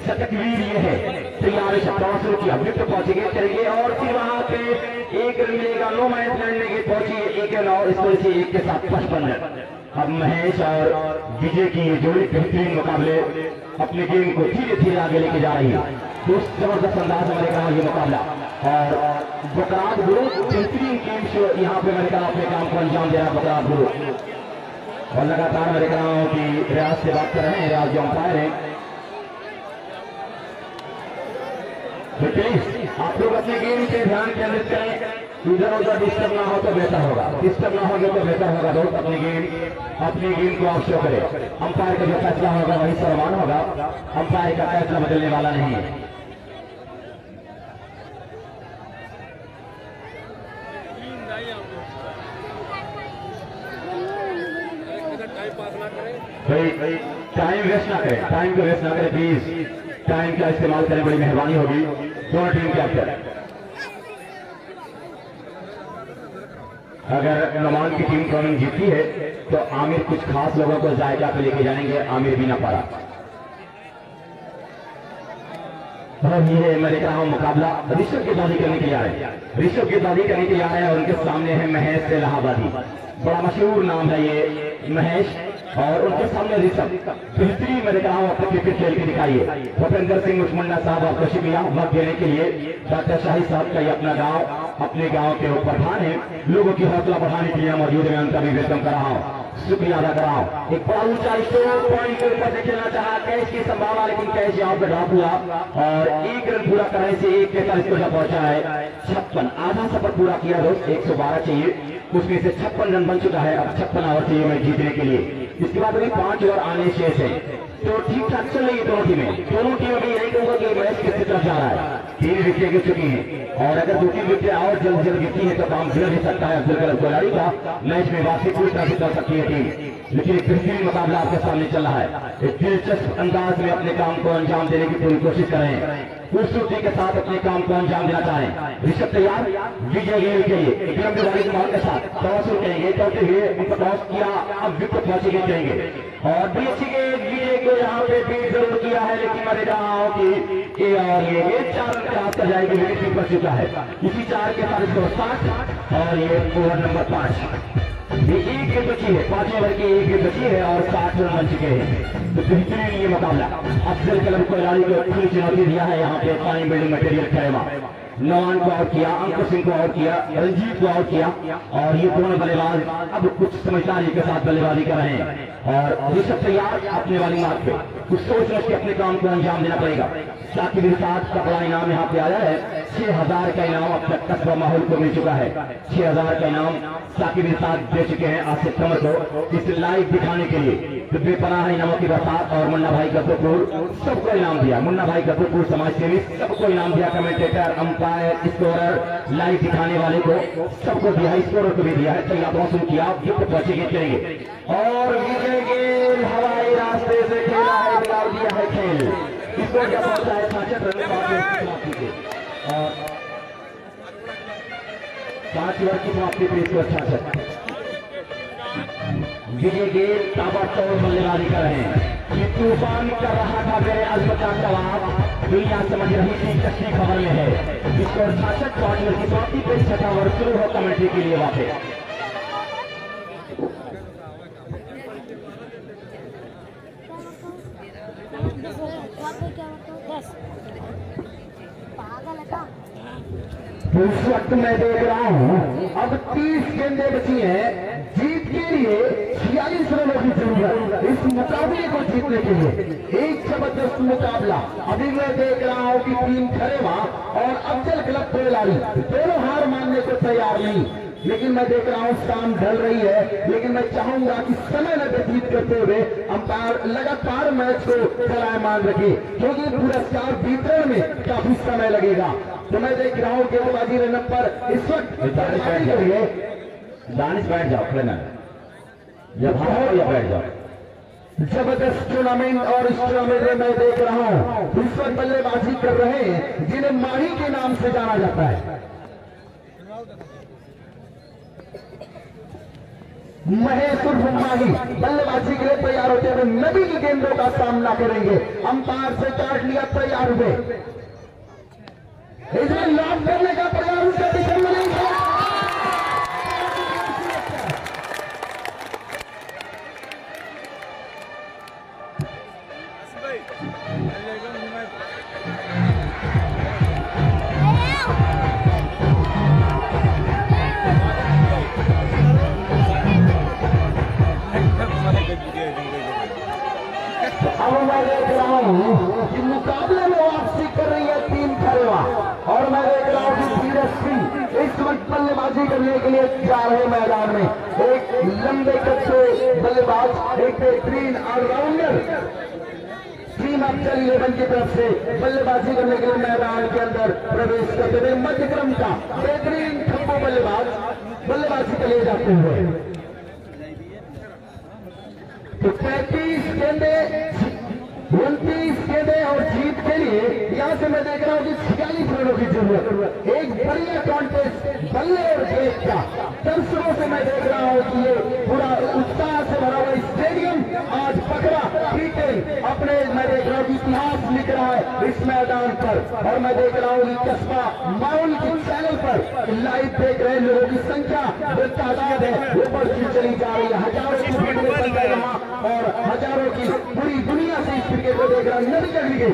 शतकवीर ये है। तैयार शब्द शुरू किया, विकेट पहुंचेंगे चलेंगे और फिर वहां पे 1 रन मिलेगा। नो मैच लड़ने की पहुंची 1 रन और इस वजह से 1 के साथ 55 रन। अब महेश और विजय की जोड़ी बेहतरीन मुकाबले अपने गेम को धीरे धीरे आगे लेके जा रही है। दोस्त जबरदस्त अंदाज में मैंने कहा ये मुकाबला और बकरात गुरु बेहतरीन गेम शो यहाँ पे मैंने कहा अपने काम को अंजाम दे रहा बकरात गुरु। और लगातार मैंने कहा हूँ कि रियाज से बात कर रहे हैं, रियाज जो अंपायर है। तो प्लीज आप लोग अपने गेम पे ध्यान केंद्रित करें, इधर उधर डिस्टर्ब ना हो तो बेहतर होगा, डिस्टर्ब ना होगा तो बेहतर होगा। दोस्त अपने गेम को आप शो करें। अंपायर का जो फैसला होगा वही सर्वमान होगा, अंपायर का फैसला बदलने वाला नहीं है। टाइम पास ना करें। भाई टाइम वेस्ट ना करें, टाइम को वेस्ट ना करें प्लीज, टाइम का इस्तेमाल करें, बड़ी मेहरबानी होगी। दोनों टीम के अंदर अगर नमान की टीम टूर्नामेंट जीती है तो आमिर कुछ खास लोगों को जायका पे लेके जाएंगे, आमिर भी ना पड़ा। और ये मैं देख रहा हूँ मुकाबला ऋषभ गेंदबाजी करने के लिए आ रहे हैं, ऋषभ गेंदबाजी करने के लिए आ रहे हैं और उनके सामने है महेश इलाहाबादी, बड़ा मशहूर नाम है ये महेश, और उनके सामने ऋषभ। बेहतरीन मैं देख रहा हूँ अपने क्रिकेट खेल के दिखाइए। भूपेंद्र सिंह उस्मानिया साहब आपको शुक्रिया मत देने के लिए। डॉक्टर शाही साहब का ये अपना गाँव, अपने गाँव के प्रधान है, लोगों की हौसला बढ़ाने के लिए मौजूद है, उनका भी वेलकम कर रहा हूँ, शुक्रिया अदा कर रहा हूँ। एक बड़ा ऊंचा स्ट्रोक पॉइंट के ऊपर से खेलना चाहा, कैच की संभावना, लेकिन कैच यहाँ पे ड्रॉप हुआ और एक रन पूरा करने से 143 को पहुंचा है 56, आधा सफर पूरा किया दोस्त, 112 चाहिए, उसमें से 56 रन बन चुका है, अब 56 ओवर चाहिए मैं जीतने के लिए। इसके बाद अभी 5 ओवर आने शेष है, तो ठीक ठाक चल रही है दोनों टीमें। दोनों टीमें भी यही कहूंगा कि मैच किसकी तरफ जा रहा है। 3 विकेट गिर चुकी हैं और अगर 2-3 विकेट और जल्द जल्द गिरती है तो काम बिगड़ भी सकता है अब्दुल कलाम कोलारी का, मैच में वापसी पूरी तरह से कर सकती है टीम। लेकिन एक बेहतरीन मुकाबला आपके सामने चल रहा है, एक दिलचस्प अंदाज में अपने काम को अंजाम देने की पूरी कोशिश करें, खूबसूरती के साथ अपने काम को अंजाम देना चाहें। ऋषभ तैयार विजय गेंद के लिए एक लंबे वाली मार के साथ टॉस करेंगे, चलते हुए उनको टॉस किया, अब विकेट पहुंचेंगे कहेंगे और बीच के विजय को यहाँ पे बीट जरूर किया है, लेकिन मैं देख रहा हूँ कि ये 4 रन के हाथ कर जाएगी, विकेट भी पड़ चुका है। इसी 4 के साथ इसको 60 और ये ओवर नंबर 5 ये 1 गेंद बची है, 5 ओवर की 1 गेंद बची है और 60 रन बन चुके हैं। तो बेहतरीन ये मुकाबला अफजल कलम कोलारी को खुली चुनौती दिया है यहाँ पे पानी बिल्डिंग मटेरियल खेमा। नवान को आउट किया, अंकुर सिंह को आउट किया, रंजीत को आउट किया और ये दोनों बल्लेबाज अब कुछ समझदारी के साथ बल्लेबाजी कर रहे हैं और ऋषभ तैयार अपने वाली मार्ग पे कुछ सोच समझ के अपने काम को अंजाम देना पड़ेगा। साकिब इरशाद का बड़ा इनाम यहाँ पे आया है, 6000 का इनाम अब तक कस्बा माहौल को मिल चुका है। 6000 का इनाम साकिब इरशाद दे चुके हैं आज सितंबर को इस लाइव दिखाने के लिए। तो बेपनाह इनामों की बरसात और मुन्ना भाई गद्दूपुर सबको इनाम दिया, मुन्ना भाई गद्दूपुर समाज सेवी सबको इनाम दिया, कमेंटेटर, अंपायर, स्कोरर, लाइव दिखाने वाले को सबको दिया, स्कोरर को भी दिया है। तैयार शुरू किया, गिफ्ट पहुंचेंगे चलेंगे और विजय गेंद हवाई रास्ते से खेला है, बिगाड़ दिया है खेल। इसको क्या पहुंचा है 66 रन और 5 ओवर की समाप्ति पर इसको 66। विजय गेंद ताबड़तोड़ बल्लेबाजी कर रहे हैं, ये तूफान कर रहा था मेरे अजमत का जवाब, दुनिया समझ रही थी कच्ची खबर में है। इसको 66 ओवर की समाप्ति पर 6वां ओवर शुरू हो कमेंट्री के लिए वापस। उस वक्त मैं देख रहा हूँ अब 30 गेंदें बची हैं जीत के लिए, 46 रनों की जरूरत इस मुकाबले को जीतने के लिए। एक जबरदस्त मुकाबला अभी मैं देख रहा हूँ कि टीम खरेवा और अफजल क्लब कोलारी दोनों हार मानने को तैयार नहीं, लेकिन मैं देख रहा हूँ शाम ढल रही है, लेकिन मैं चाहूंगा कि समय न व्यतीत करते हुए अंपायर लगातार मैच को चलायमान रखे, क्योंकि पुरस्कार वितरण में काफी समय लगेगा। तो मैं देख रहा हूँ गेंदबाजी रन पर इस वक्त दानिश बैठ जाओ, जब हारो या बैठ जाओ। जबरदस्त टूर्नामेंट और इस टूर्नामेंट में मैं देख रहा हूँ इस वक्त बल्लेबाजी कर रहे हैं जिन्हें माही के नाम से जाना जाता है। महेश उर्फ माही बल्लेबाजी के लिए तैयार होते हुए नबी की गेंदों का सामना करेंगे। अंपायर से काट लिया, तैयार हुए, इसमें लॉक करने का प्रयास उसका दिशा में नहीं था। अब मैं देख रहा हूँ कि मुकाबले में वापसी कर रही है टीम खरेवा और मैं देख रहा हूँ कि धीरज सिंह इस वक्त बल्लेबाजी करने के लिए जा रहे मैदान में। एक लंबे कच्चे बल्लेबाज, एक बेहतरीन ऑलराउंडर टीम अफजल 11 की तरफ से बल्लेबाजी करने के लिए मैदान के अंदर प्रवेश करते हुए मध्य क्रम का बेहतरीन खप्पू बल्लेबाज बल्लेबाजी के लिए जाते हुए। तो 35 गेंदे 29 गेंदे और जीत के लिए यहाँ से मैं देख रहा हूँ कि 46 रनों की जरूरत। एक बढ़िया कॉन्टेस्ट बल्ले और गेंद का। दर्शकों से मैं देख रहा हूँ कि ये पूरा उत्साह से भरा हुआ स्टेडियम आज पकड़ा क्रिकेट अपने मैं देख रहा हूँ कि इतिहास लिख रहा है इस मैदान पर। और मैं देख रहा हूँ कि कस्बा माउल के चैनल पर लाइव देख रहे लोगों की संख्या जो तादाद है वो बढ़ती चली जा रही है। हजारों की भीड़ में बन गए वहाँ और हजारों की पूरी दुनिया से इस क्रिकेट को देख रहा नदी चली गई।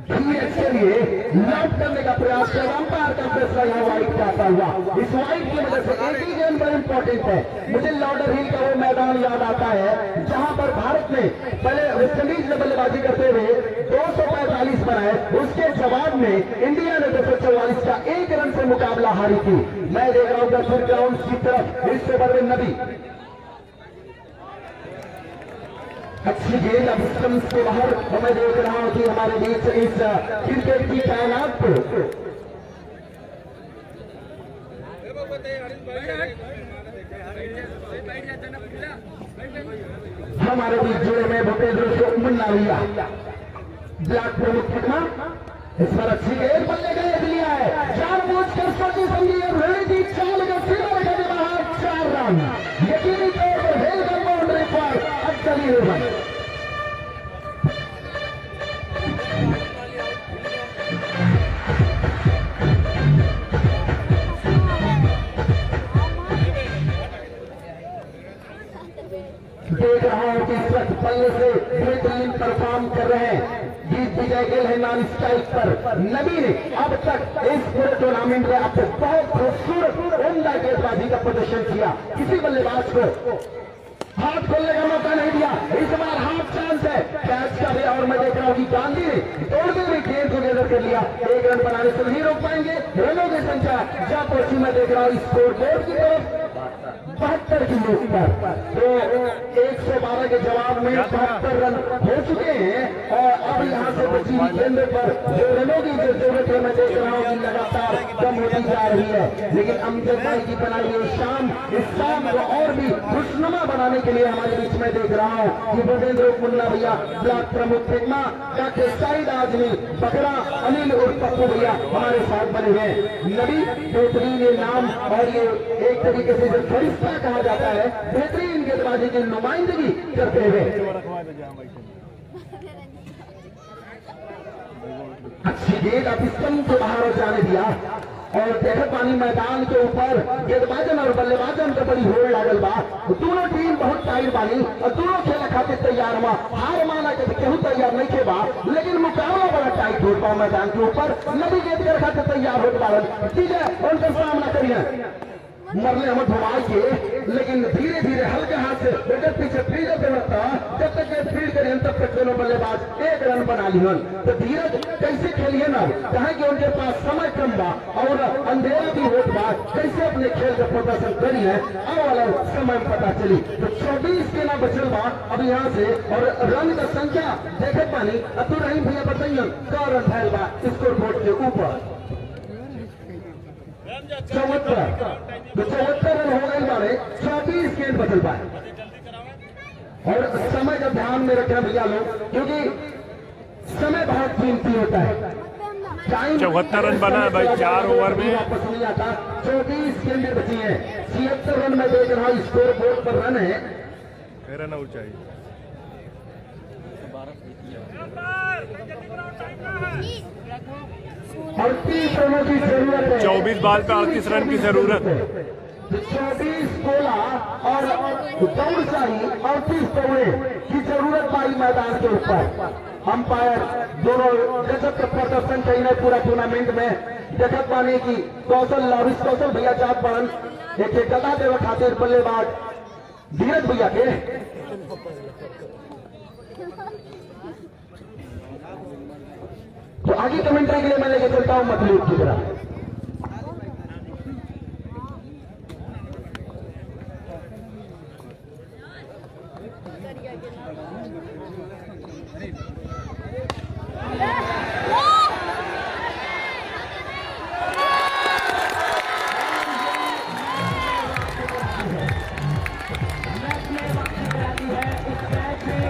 धीरे के लिए लॉक करने का प्रयास किया, अंपायर का फैसला यहाँ वाइड जाता हुआ। इस वाइड की वजह से एक ही गेम बड़ा इंपॉर्टेंट है। मुझे लॉर्डर हिल का वो मैदान याद आता है जहां पर भारत ने पहले वेस्ट इंडीज ने बल्लेबाजी करते हुए 245 बनाए, उसके जवाब में इंडिया ने 244 का 1 रन से मुकाबला हारी थी। मैं देख रहा हूँ दक्षिण ग्राउंड की तरफ इससे बड़े नदी अच्छी गेंद अब स्टंप्स के बाहर। मैं देख रहा हूं कि हमारे बीच इस क्रिकेट की कायनात को हमारे बीच जुड़े में भूपेंद्र को मुन्ना भैया ब्लॉक प्रमुख कितना इस पर अच्छी गेंद बल्ले गए लिया है। 4 बूझ कर सोची समझी और रणजी चाल का सीधा रखा के बाहर 4 रन यकीनी तौर पर हेल कर बाउंड्री पर अक्सर रन। देख रहा हूं कि इस वक्त पल्ले से बेहतरीन परफॉर्म कर रहे हैं जीत विजय गिल है नॉन स्ट्राइक पर। नबी ने अब तक इस पूरे टूर्नामेंट में अब तक बहुत खूबसूरत उम्दा गेंदबाजी का प्रदर्शन किया। किसी बल्लेबाज को हाथ खोलने का मौका नहीं दिया। इस बार हाफ चांस है कैच का भी। और मैं देख रहा हूं कि गांधी ने तोड़ते हुए गेंद को गैदर कर लिया। 1 रन बनाने से नहीं रोक पाएंगे। रनों की संख्या जा पहुंची मैं देख रहा हूं स्कोर बोर्ड की तरफ 72 की नोट पर। तो 112 के जवाब में 72 रन हो चुके हैं और अब यहां से बची हुई गेंद पर जो रनों की जो जरूरत है मैं देख रहा हूं कि लगातार कम होती जा रही है। लेकिन अमजद भाई की बनाई हुई शाम इस शाम को और भी खुशनुमा बनाने के लिए हमारे बीच में देख रहा हूं कि भूपेंद्र मुन्ना भैया ब्लॉक प्रमुख फिल्मा डॉक्टर शाहिद आजमी बकरा अनिल और पप्पू भैया हमारे साथ बने हैं। नबी बेहतरीन नाम और ये एक तरीके से जो फरिश्ता कहा जाता है बेहतरीन गेंदबाजी की नुमाइंदगी करते हुए अच्छी गेंद अब स्टंप के बाहर जाने दिया। और देखत पानी मैदान के ऊपर गेंदबाजन और बल्लेबाजन के बड़ी होड़ लागल बा। दोनों टीम बहुत टाइट बानी और दोनों खेल खातिर तैयार हुआ। हार माना के केहू तैयार नहीं के बा लेकिन मुकाबला बड़ा टाइट हो पा मैदान के ऊपर। नदी गेंद कर खातिर तैयार हो पावन ठीक है उनका सामना करिए मरने हम घुमाई के लेकिन धीरे धीरे हल्के हाथ से बेटर पीछे फील्ड पे रहता जब तक फील्ड करिए तब तक दोनों बल्लेबाज 1 रन बना लिहन। तो धीरज कैसे खेलिए ना कहा कि उनके पास समय कम बा और अंधेरा भी होत बा कैसे अपने खेल का प्रदर्शन करिए आने वाला समय में पता चली। तो 24 के ना बचल बा अब यहाँ से और रन का संख्या देखे पानी अब्दुल रहीम भैया बताइए क्या रन फैल बा स्कोर बोर्ड के ऊपर 74 रन हो गए वाले 24 गेंद बचल पाए। और समय का ध्यान में रखना भैया लोग क्योंकि समय बहुत कीमती होता है। 74 रन बना है भाई 4 ओवर में वापस नहीं आता। 24 गेंदें बची हैं 76 रन में देख रहा हूँ स्कोर बोर्ड पर रन है। रन आउट चाहिए और 30 रनों की जरूरत है। 24 बॉल पे 38 रन की जरूरत है। 24 बोला और दौड़ चाहिए 38 दौड़े की जरूरत पाई मैदान के ऊपर। अंपायर दोनों गजब का प्रदर्शन चाहिए पूरा टूर्नामेंट में देखत पाने की कौशल लॉरिस कौशल भैया जात पड़न एक गदा देव खातिर बल्लेबाज धीरज भैया के तो आगे कमेंट्री के लिए मैं लेके चलता हूं मतलूब की तरह। मैच में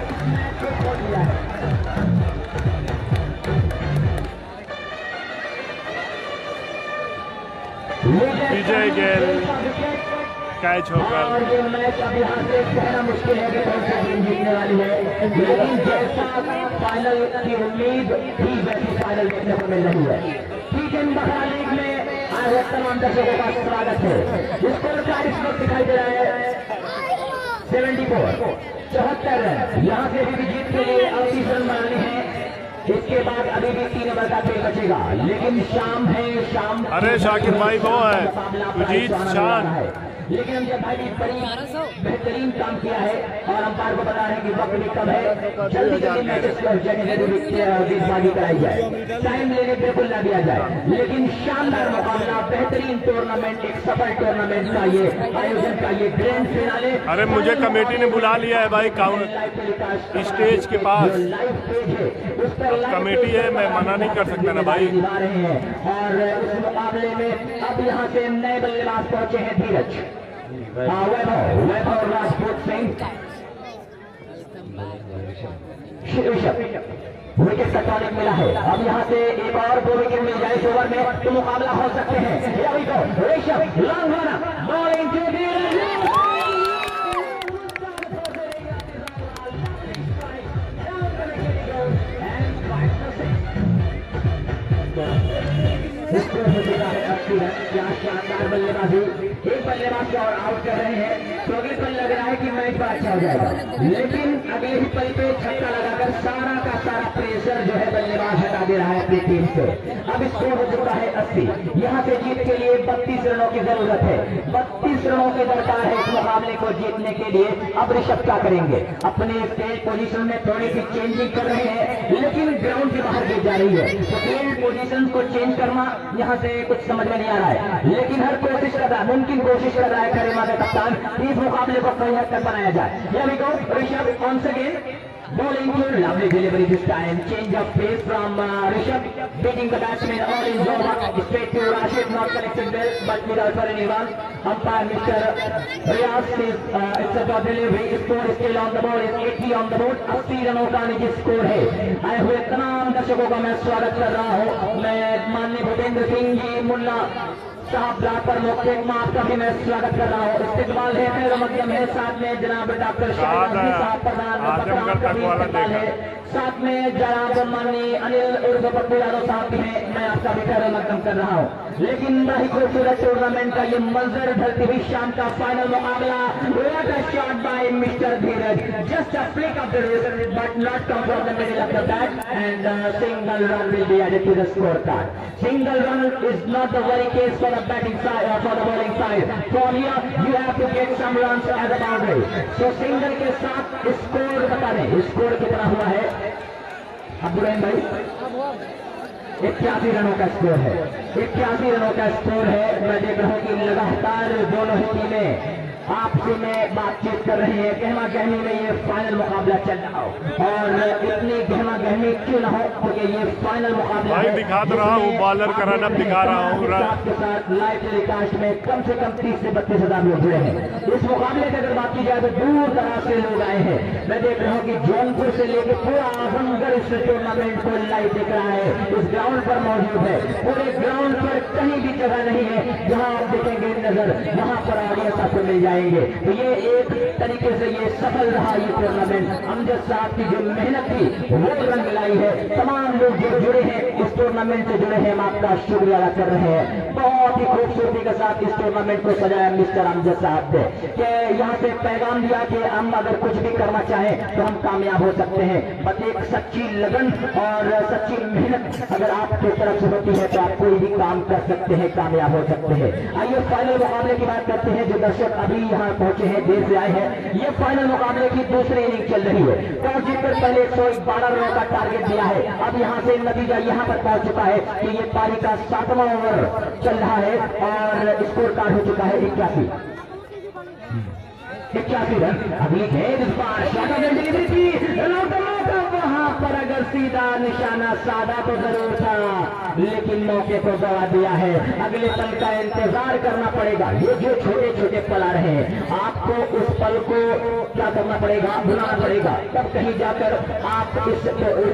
विजय गैल कैच होकर। और ये मैच अब यहाँ से कहना मुश्किल है कि कौन सी टीम जीतने वाली है, लेकिन जैसा फाइनल की उम्मीद ही वैसी फाइनल देखने को मिल रही है। टी10 बखरा लीग में आए हुए तमाम दर्शकों का स्वागत है। स्कोर कार्ड इस वक्त दिखाई दे रहा है 74 रन। यहाँ से भी जीत के लिए 38 रन मारने हैं। इसके बाद अभी भी 3 ओवर का खेल बचेगा, लेकिन शाम है, शाम अरे शाकिर भाई वो है सुजीत शान। लेकिन हम जब भाई बड़ी बेहतरीन काम किया है और अंपायर को बता रहे हैं कि वक्त भी कम है, जल्दी जल्दी मैचेस को गेंदबाजी कराई जाए, टाइम लेने बिल्कुल ना दिया जाए। लेकिन शानदार मुकाबला, बेहतरीन टूर्नामेंट, एक सफल टूर्नामेंट का ये आयोजन का ये ग्रैंड फिनाले। अरे मुझे कमेटी ने बुला लिया है भाई स्टेज के पास, कमेटी है, मैं मना नहीं कर सकता ना भाई। और इस मुकाबले में अब यहाँ से नए बल्लेबाज पहुंचे हैं धीरज वैभव राजपूत सिंह, विकेट का टॉनिक मिला है। अब यहाँ से एक और 2 विकेट मिल जाए इस ओवर में तो मुकाबला हो सकते हैं। Rishabh long run bowling to शानदार बल्लेबाजी, एक बल्लेबाज को और आउट कर रहे हैं तो अगले पल लग रहा है कि मैच बड़ा अच्छा हो जाएगा, लेकिन अगले ही पल पे छक्का लगाकर सारा का सारा प्रेशर जो है बल्लेबाज हटा दे रहा है अपनी टीम से। अब स्कोर हो चुका है 80। यहाँ से जीत के लिए 32 रनों की जरूरत है, 32 रनों की दरकार है इस मुकाबले को जीतने के लिए। अब ऋषभ क्या करेंगे, अपने स्टेज पोजीशन में थोड़ी सी चेंजिंग कर रहे हैं, लेकिन ग्राउंड के बाहर गिर जा रही है तो फील्ड पोजीशन को चेंज करना यहाँ से कुछ समझ में नहीं आ रहा है, लेकिन हर कोशिश कर रहा है, मुमकिन कोशिश कर रहा है करेमा का कप्तान इस मुकाबले को कहीं हद तक बनाया जाए। Rishabh once again bowling to lovely delivery this time, change of pace from Rishabh beating the batsman all in over straight to Rashid, not connected well but without for anyone. Umpire Mr. Riyaz says it's a good delivery, score still on the board is 80 on the board, 80 रनों का निजी score है। आए हुए तमाम दर्शकों का मैं स्वागत कर रहा हूँ। मैं माननीय भूपेंद्र सिंह जी मुन्ना साहब ब्लॉक पर मुख्य आपका भी मैं स्वागत कर रहा हूँ। इस्तेमाल है खैर मध्यम है, साथ में जनाब डॉक्टर साहब प्रधान है, साथ में जनाब माननीय अनिल उर्फ पप्पू यादव साहब भी हैं, मैं आपका भी खैर मकदम कर रहा हूँ। लेकिन बड़ी खूबसूरत टूर्नामेंट का ये मंजर ढलती हुई शाम का फाइनल मुकाबला, what a shot by mister Dheeraj, just a flick of the wrist but not come from the middle of the bat and single run will be added to the score card. Single run is not the very case for the batting side और for the bowling side, from here you have to get some runs as a boundary. So single के साथ score बता दें, score कितना हुआ है अब्दुल भाई? 81 रनों का स्कोर है, 81 रनों का स्कोर है। मैं देख रहा हूँ कि लगातार दोनों ही टीमें आपसे में बातचीत कर रहे हैं, गहमा गहमी में ये फाइनल मुकाबला चल रहा हो और इतनी गहमा गहमी क्यों ना हो क्योंकि ये फाइनल मुकाबला भाई दिखा तो रहा हूँ, बॉलर का रन अब दिखा रहा हूँ के साथ लाइव टेलीकास्ट में कम से कम 30 से 32 हजार लोग जुड़े हैं। इस मुकाबले की अगर बात की जाए तो दूर दराज से लोग आए हैं। मैं देख रहा हूँ कि जौनपुर से लेकर पूरा आजमगढ़ इस टूर्नामेंट को लाइव देख रहा है, इस ग्राउंड पर मौजूद है। पूरे ग्राउंड पर कहीं भी जगह नहीं है जहाँ आप देखेंगे नजर, वहाँ पर ऑडियंस आपको मिल जाएंगे। तो ये एक तरीके से ये सफल रहा ये टूर्नामेंट। अमजद साहब की जो मेहनत थी वो रंग लाई है। तमाम लोग जो जुड़े हैं इस टूर्नामेंट से जुड़े हैं, हम आपका शुक्रिया अदा कर रहे हैं। बहुत ही खूबसूरती के साथ इस टूर्नामेंट को सजाया मिस्टर अमजद साहब ने, कि यहाँ से पैगाम दिया कि हम अगर कुछ भी करना चाहें तो हम कामयाब हो सकते हैं, बस एक सच्ची लगन और सच्ची मेहनत अगर आपकी तरफ से होती है तो आप कोई भी काम कर सकते हैं, कामयाब हो सकते हैं। आइए फाइनल मुकाबले की बात करते हैं। जो दर्शक अभी यहाँ पहुंचे हैं, देर से आए हैं, ये फाइनल मुकाबले की दूसरी इनिंग चल रही है। टॉस जीतकर पहले 112 रनों का टारगेट दिया है। अब यहाँ से नतीजा यहाँ पर पहुंच चुका है कि ये पारी का 7वां ओवर चल रहा है और स्कोर कार्ड हो चुका है 81 रन। अगली गेंद इस बार डिलीवरी की, वहां पर अगर सीधा निशाना साधा तो जरूर था, लेकिन मौके को गवा दिया है। अगले पल का इंतजार करना पड़ेगा। ये जो छोटे छोटे पल आ रहे हैं, आपको उस पल को क्या करना पड़ेगा, बुलाना पड़ेगा, तब कहीं जाकर आप इस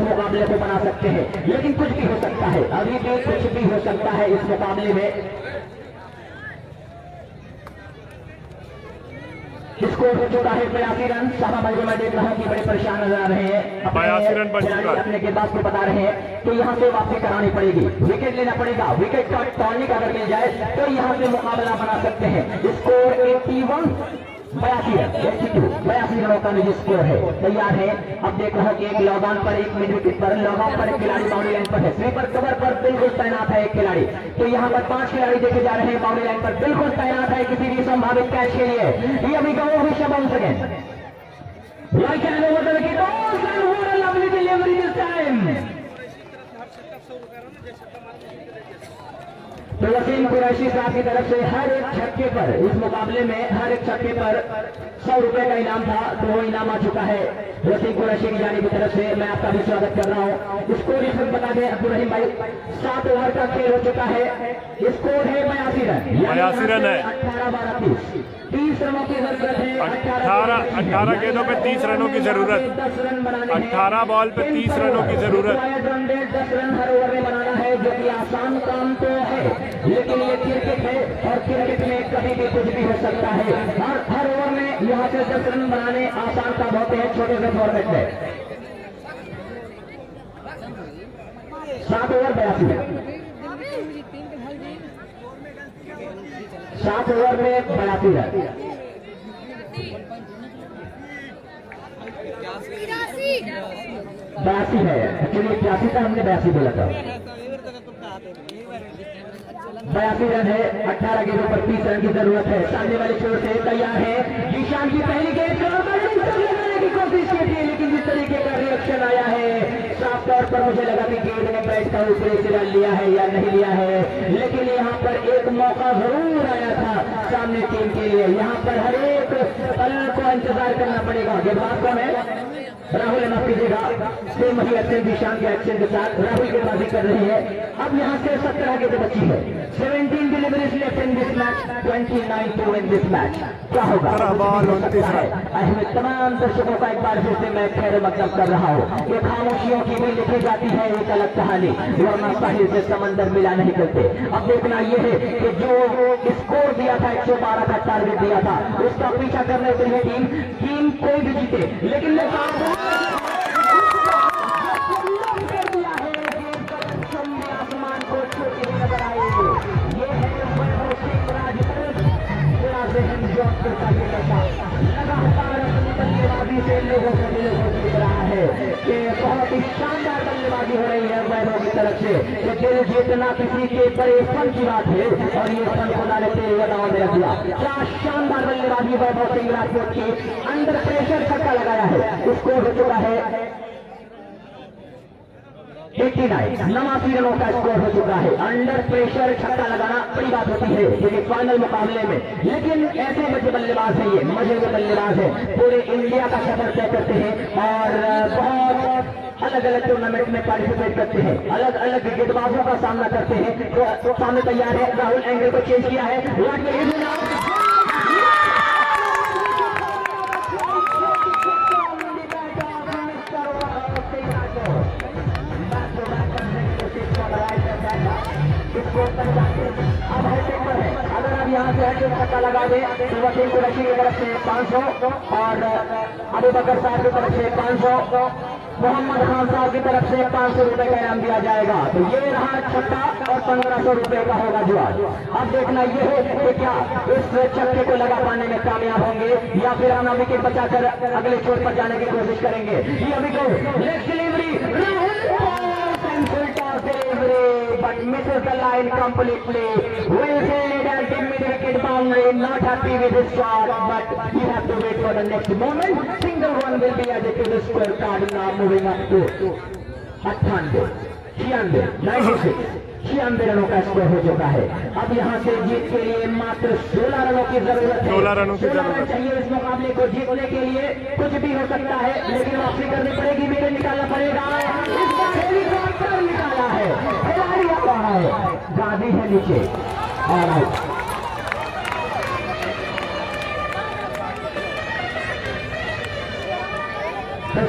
मुकाबले को बना सकते हैं। लेकिन कुछ भी हो सकता है, अभी भी कुछ भी हो सकता है इस मुकाबले में। स्कोर हो चुका है 82 रन। सामा भाई को मैं देख रहा हूँ कि बड़े परेशान नजर आ रहे हैं। 82 रन बन चुका है। अपने गेंदबाज को बता रहे हैं कि यहाँ से वापसी करानी पड़ेगी, विकेट लेना पड़ेगा। विकेट का टॉर्निक अगर मिल जाए तो यहाँ से मुकाबला बना सकते हैं। स्कोर 81 82 रनों का निजी स्कोर है। तैयार है। अब देख रहा हूँ कि एक लॉग ऑन पर, एक मिड विकेट पर, लॉग ऑन पर एक खिलाड़ी बाउंड्री लाइन पर है, स्वीपर कवर पर बिल्कुल तैनात है एक खिलाड़ी। तो यहाँ पर 5 खिलाड़ी देखे जा रहे हैं बाउंड्री लाइन पर बिल्कुल तैनात है किसी भी संभावित कैच के लिए। ये अभी गो भी शबन सकें like an over the wicket. Oh, and what a lovely delivery this time. तो वसीम कुरैशी साहब की तरफ से हर एक छक्के पर, इस मुकाबले में हर एक छक्के पर 100 रुपए का इनाम था, तो वो इनाम आ चुका है वसीम कुरैशी की जानिब की तरफ से। मैं आपका भी स्वागत कर रहा हूँ। स्कोर इस वक्त बता दें अब्दुल रहीम भाई, 7 ओवर का खेल हो चुका है। स्कोर है 82 रन। 82 रन है। 18-12-30 30 रनों की जरूरत है। 18 गेंदों पे 30 रनों की जरूरत। 10 रन बनाने 18 बॉल पे 30 रनों की जरूरत। 10 रन हर ओवर में बनाना है, जो कि आसान काम तो है, लेकिन ये क्रिकेट है और क्रिकेट में कभी भी कुछ भी हो सकता है। हर ओवर में यहाँ से 10 रन बनाने आसान काम होते हैं छोटे से फॉर्मेट में। 7 ओवर 82 7 ओवर में 82 रन। 82 है एक्चुअली, 83 था, हमने 82 बोला था। 82 रन है। 18 गेंदों पर 30 रन की जरूरत है। सामने वाले छोर से तैयार है ईशान की पहली गेंद लगाने की कोशिश की थी, लेकिन जिस तरीके का रिएक्शन आया है साफ तौर पर मुझे लगा कि गेंद ने बैट का ऊपरी सिरा लिया है या नहीं लिया है, लेकिन यहाँ पर एक मौका जरूर आया था सामने टीम के लिए। यहाँ पर हर एक पल को इंतजार करना पड़ेगा। गेंदबाज कौन है? राहुल, माफ कीजिएगा, सेम वही एक्शन ईशान के एक्शन के साथ राहुल गेंदबाजी कर रही है। अब यहाँ से 17 गेंदें बची है। 17 deliveries left in this match, 29 to in this match. क्या होगा? मैं तमाम दर्शकों का एक बार फिर से मैं खैर मकदम कर रहा हूँ कि खामोशियों की भी लिखी जाती है एक अलग कहानी, वरना साहिल से समंदर मिला नहीं करते। अब देखना यह है कि जो स्कोर दिया था 112 का टारगेट दिया था, उसका पीछा करने के लिए टीम कोई भी जीते, लेकिन आसमान को छोटी हुई नजर आएगी। ये है वैभव सिंह राजपूत, लगातार अपनी बल्लेबाजी से लोगों को दिल को जीत रहा है कि बहुत ही शानदार बल्लेबाजी हो रही है वैभव की तरफ से। कि दिल जीतना किसी के बड़े फन की बात है और ये फन खुदा ने तेरे बताओ में रख दिया। क्या शानदार बल्लेबाजी वैभव सिंह राजपूत की। अंडर प्रेशर छक्का लगाया है, उसको हो चुका है 89 89 रनों का स्कोर हो चुका है। अंडर प्रेशर छक्का लगाना बड़ी बात होती है क्योंकि फाइनल मुकाबले में, लेकिन ऐसे बच्चे बल्लेबाज है, ये मजे के बल्लेबाज है, पूरे इंडिया का सफर तय करते हैं और बहुत अलग अलग टूर्नामेंट में पार्टिसिपेट करते हैं, अलग अलग गेंदबाजों का सामना करते हैं। तो सामने तैयार है, राहुल एंगल को चेंज किया है। अगर आप यहाँ से हटके छक्का लगा दे तो वसीम कुरैशी की तरफ से 500 और अबू बकर साहब की तरफ से 500, मोहम्मद खान साहब की तरफ से 500 रुपए का इनाम दिया जाएगा। तो ये रहा छक्का और 1500 रुपए का होगा जुआज। अब देखना ये है कि क्या इस छक्के को लगा पाने में कामयाब होंगे या फिर हम विकेट बचाकर अगले छोर पर जाने की कोशिश करेंगे। ये अभी को leg delivery but misses the line completely. Well fielded and hit mid wicket boundary. Not happy with his shot, but you have to wait for the next moment. Single one will be added to the square card. Now moving up to 98, 96, 96 रनों का score हो चुका है। अब यहाँ से जीत के लिए मात्र 16 रनों की जरूरत है। 16 रनों की जरूरत चाहिए इस मुकाबले को जीतने के लिए। कुछ भी हो सकता है, लेकिन वापसी करनी पड़ेगी, विकेट निकालना पड़ेगा। इसका हेलीकॉप्टर निकाला है, खिलाड़ी आ रहा है, गाड़ी है नीचे और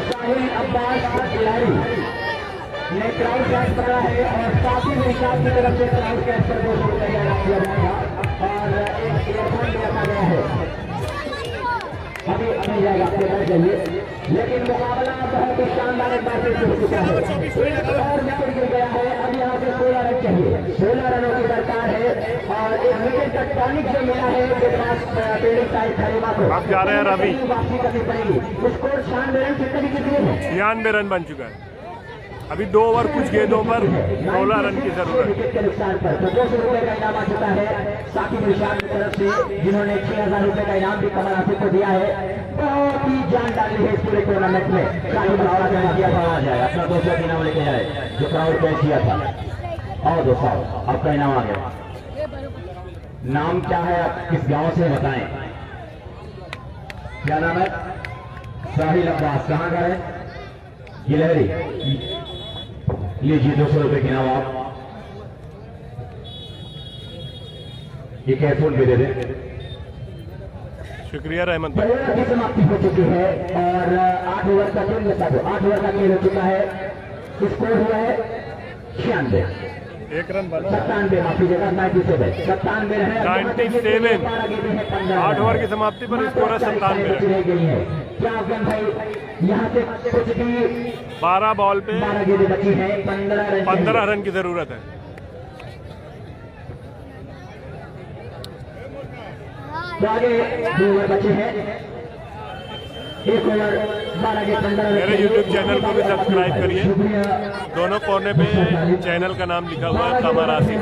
साहिल अब्बास का खिलाड़ी ने क्राउड कैच पकड़ा है और साथ ही निशान की तरफ से क्राउड कैच पर 200 रुपये का इनाम दिया जाएगा और एक ईयरफोन भी रखा गया है। अभी अभी जाएगा आपके घर जाइए, लेकिन मुकाबला बहुत ही शानदार एक बार फिर शुरू चुका है। एक और विकेट गिर गया है। अब यहाँ पे 16 रन चाहिए, 16 रनों की दरकार है और एक विकेट का टॉनिक जो मिला है फील्डिंग साइड खलीमा को। आप जा रहे हैं रवि, वापसी करनी पड़ेगी। स्कोर 96 रन कितने विकेट हुए हैं? 96 रन बन चुका है। अभी 2 ओवर कुछ गेंदों पर 16 रन की जरूरत है। विकेट के नुकसान पर तो 200 रुपए का इनाम आ चुका है साकिब निशान की तरफ से, जिन्होंने 6000 रुपए का इनाम भी कमल आसिफ को दिया है। बहुत ही जान डाली है इस पूरे टूर्नामेंट में। साकिब बड़ा दिया आ जाए अपना 200 इनाम लेके जाए जो क्राउड कैच किया था। और दोस्तों आपका इनाम आ गया। नाम क्या है, आप किस गांव से बताएं? क्या नाम है? साहिल अब्बास। कहाँ का है? गिलहरी। लीजिए 200 रुपए की इनाम। आप एक एयरफोन भी दे दें। शुक्रिया रहमत भाई। पहले की समाप्ति हो चुकी है और 8 ओवर का खेल लगा दो, 8 ओवर का खेल हो चुका है। स्कोर हुआ है 96, 1 रन बना, 97 माफी देगा 97 है। 97 8 ओवर की समाप्ति पर स्कोर 97 रह गई है। क्या अफगान भाई यहाँ से कुछ भी 12 बॉल पे 12 गेंदें बची है, 15 रन की जरूरत है। तो आगे 2 ओवर बचे हैं, 1 ओवर 12 के 15 रन। मेरे YouTube चैनल को भी सब्सक्राइब करिए। शुक्रिया। दोनों कोने पे चैनल का नाम लिखा हुआ है कमर आसिफ।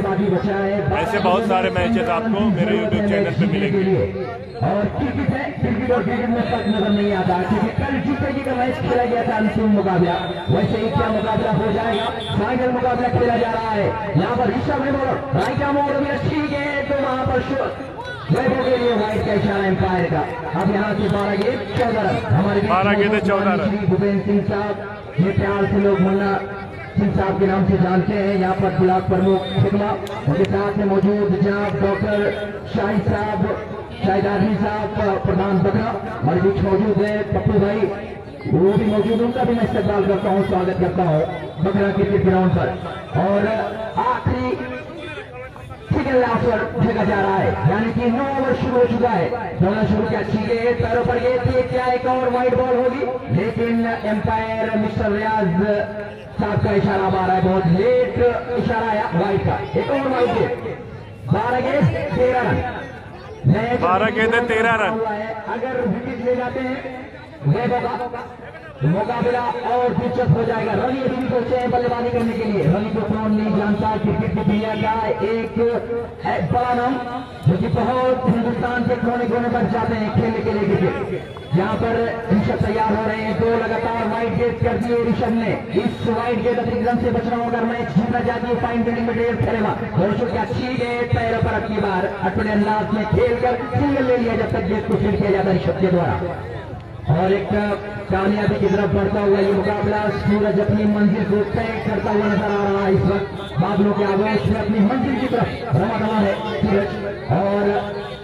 ऐसे बहुत सारे मैचेस आपको मेरे YouTube चैनल पे मिलेंगे। और क्रिकेट है, क्रिकेट और क्रिकेट में फर्क नजर नहीं आता, क्योंकि कल जीतेगी का मैच खेला गया था अंतिम मुकाबला, वैसे ही क्या मुकाबला हो जाएगा। फाइनल मुकाबला खेला जा रहा है। यहाँ पर ऋषभ ने बोलो राय का मोड़ भी अच्छी गेंद, तो वहां पर वैभव के लिए वाइट का इशारा एम्पायर का। अब यहाँ से 12 गेंद 14 रन। हमारे 12 गेंदें 14 रन। भूपेंद्र सिंह साहब, ये प्यार से लोग मुन्ना सिंह साहब के नाम से जानते हैं। यहाँ पर ब्लॉक प्रमुख फिल्मा उनके साथ में मौजूद जनाब डॉक्टर शाहिद साहब, शाहिद आदमी साहब, प्रधान बकरा हमारे बीच मौजूद है। पप्पू भाई वो भी मौजूद, उनका भी मैं इस्तेमाल करता हूँ, स्वागत करता हूँ बकरा क्रिकेट ग्राउंड पर। और आखिरी लास्ट ओवर फेंका जा रहा है, यानी कि 9 ओवर शुरू हो चुका है। दोनों शुरू किया, अच्छी गेंद पैरों पर गेंद थी, क्या एक और वाइड बॉल होगी, लेकिन एम्पायर मिस्टर रियाज साहब का इशारा आ रहा है, बहुत लेट इशारा आया वाइड का। एक और वाइड गेंद, 12 गेंद 13 रन, 12 गेंदें 13 रन। अगर विकेट ले जाते हैं मुकाबला और दिलचस्प हो जाएगा। रवि अभी भी सोचे हैं बल्लेबाजी करने के लिए। रवि को कौन नहीं जानता, क्रिकेट की दुनिया का एक बड़ा नाम, जो कि बहुत हिंदुस्तान के कोने कोने पर जाते हैं खेलने के लिए क्रिकेट। यहाँ पर ऋषभ तैयार हो रहे हैं, 2 लगातार वाइड गेंद कर दिए ऋषभ ने। इस वाइड गेंद अतिरिक्त रन से बचना होगा, मैच जीतना जाती है। फाइन फील्डिंग में डेढ़ खेलेगा, दर्शकों की अच्छी गेंद पैरों पर अपनी बार अटपटे अंदाज में खेलकर सिंगल ले लिया जब तक गेंद को फील्ड किया जाता ऋषभ के द्वारा। और एक कामयाबी की तरफ बढ़ता हुआ ये मुकाबला, सूरज अपनी मंजिल को तय करता हुआ नजर आ रहा है। इस वक्त बादलों के आवेश में अपनी मंजिल की तरफ रवा दवा है सूरज, और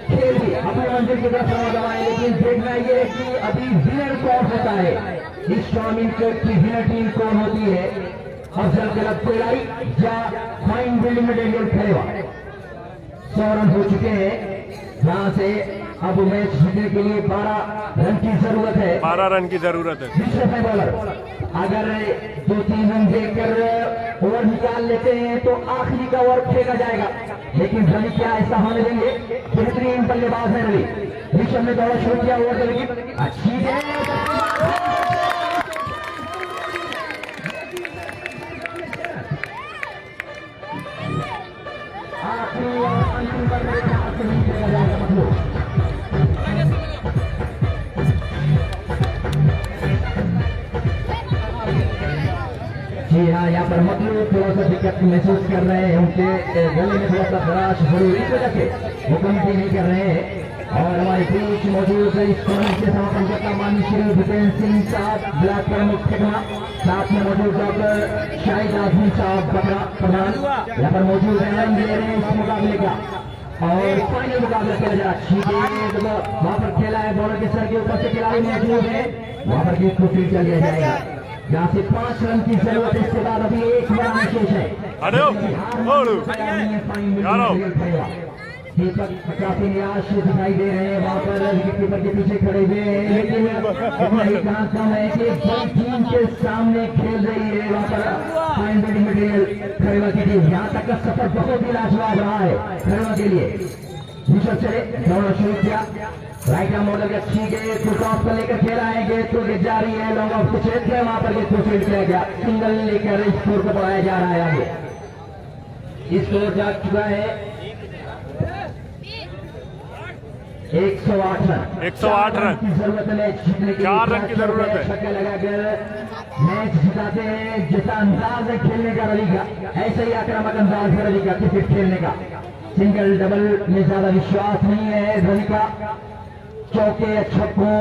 खेल भी अपनी मंजिल की तरफ रवा दवा है। लेकिन देखना ये कि अभी विनर कौन होता है, इस टूर्नामेंट की विनर टीम कौन होती है, अफजल गलत कोलाई या फाइन बिल्डिंग में डेंगल खेलेगा। 100 रन हो चुके हैं, यहाँ से अब मैच जीतने के लिए 12 रन की जरूरत है। 12 रन की जरूरत है। दूसरे बॉलर अगर 2-3 रन देकर ओवर निकाल लेते हैं तो आखिरी का ओवर फेंका जाएगा, लेकिन रवि क्या ऐसा होने देंगे? बेहतरीन बल्लेबाज है रवि। ऋषभ ने दौड़ा शुरू किया, ओवर देगी अच्छी आखिरी अंतिम पर नहीं फेंका जाएगा। मतलब जी हाँ, यहाँ पर मतलब थोड़ा सा दिक्कत महसूस कर रहे हैं, उनके गले में थोड़ा सा खराश शुरू इस वजह से वो कमेंट्री नहीं कर रहे हैं। और हमारे बीच मौजूद है इस टूर्नामेंट के समापन करता माननीय श्री भूपेंद्र सिंह साहब ब्लॉक प्रमुख ठेकना, साथ में मौजूद डॉक्टर शाहिद आजमी साहब बकरा प्रधान यहाँ पर मौजूद है। रन दे रहे हैं इस मुकाबले का और फाइनल मुकाबला खेला जा रहा है। अच्छी गेंद वहां पर खेला है, बॉलर के सर के ऊपर से खिलाड़ी मौजूद है, वहां पर गेंद को फील्ड कर लिया जाएगा। यहाँ से 5 रन की जरूरत है, इसके बाद अभी 1 रन शेष है। दीपक काफी निराश दिखाई दे रहे हैं वहां पर विकेट कीपर के पीछे खड़े हुए हैं, लेकिन इतना कम है कि बड़ी टीम के सामने खेल रही है वहां पर फाइन बिल्डिंग मटेरियल खड़ेवा की टीम। यहाँ तक का सफर बहुत ही लाजवाब रहा है खड़ेवा के लिए। विशेष चले दौड़ना शुरू किया, राइट आर्म मॉडल अच्छी गेंद को टॉप पर लेकर खेला है, गेंद को गेंद जारी है, लॉन्ग ऑफ के क्षेत्र है, वहां पर गेंद को फील्ड किया गया, सिंगल लेकर स्कोर को बढ़ाया जा रहा है आगे। स्कोर जा चुका है 108 रन। 108 रन की जरूरत है जीतने के लिए, 4 रन की जरूरत है। छक्का लगाकर मैच जिताते हैं। जितना अंदाज है खेलने का रवि का, ऐसे ही आक्रामक अंदाज है रवि का क्रिकेट खेलने का। सिंगल डबल में ज्यादा विश्वास नहीं है रवि का। चौके छक्कों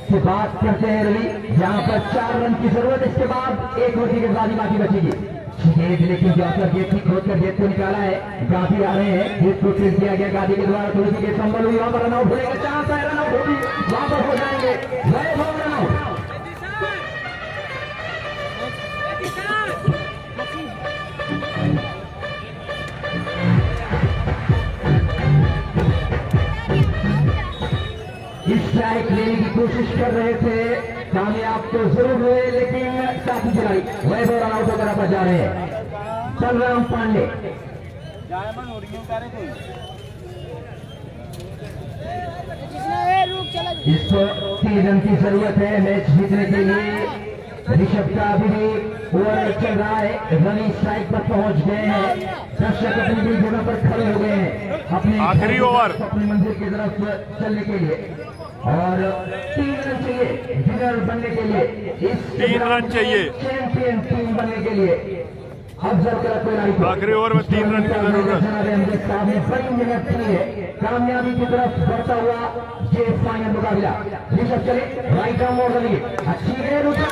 से बात करते हैं रवि। यहाँ पर 4 रन की जरूरत, इसके बाद एक ओवर की गेंदबाजी बाकी बचेगी। लेकिन जाकर गेट की खोद कर गेट को निकाला है, गांधी आ रहे हैं, गेट को फिर दिया गया गांधी के द्वारा, थोड़ी सी गेट संभल हुई, वहां पर रनआउट होने का चांस है, रनआउट होगी, वहां पर हो जाएंगे रनआउट। स्ट्राइक लेने की कोशिश कर रहे थे, कामयाब तो जरूर हुए, लेकिन साथी खिलाड़ी वैभव रन आउट होकर वापस जा रहे हैं। बलराम पांडे इसको 3 रन की जरूरत है मैच जीतने के लिए। ऋषभ का अभी भी ओवर चल रहा है, रनी स्ट्राइक पर पहुंच गए हैं, दर्शक अपनी भी जगह पर खड़े हो गए हैं अपने आखिरी ओवर अपने मंजिल की तरफ चलने के लिए, और 3 रन चाहिए विनर बनने के लिए, इस 3 रन चाहिए चैंपियन टीम बनने के लिए। अफजल का आखिरी ओवर में 3 रन की जरूरत। साहब ने बड़ी मेहनत की है, कामयाबी की तरफ बढ़ता हुआ ये फाइनल मुकाबला। ऋषभ चले राइट आर्म और रनिए अच्छी गेंद उठा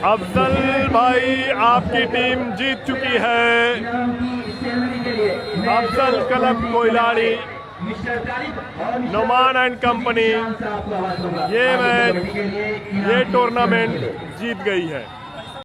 अफजल भाई आपकी टीम जीत चुकी है। Afzal club Koiladi Noman and company ये मैच ये टूर्नामेंट जीत गई है।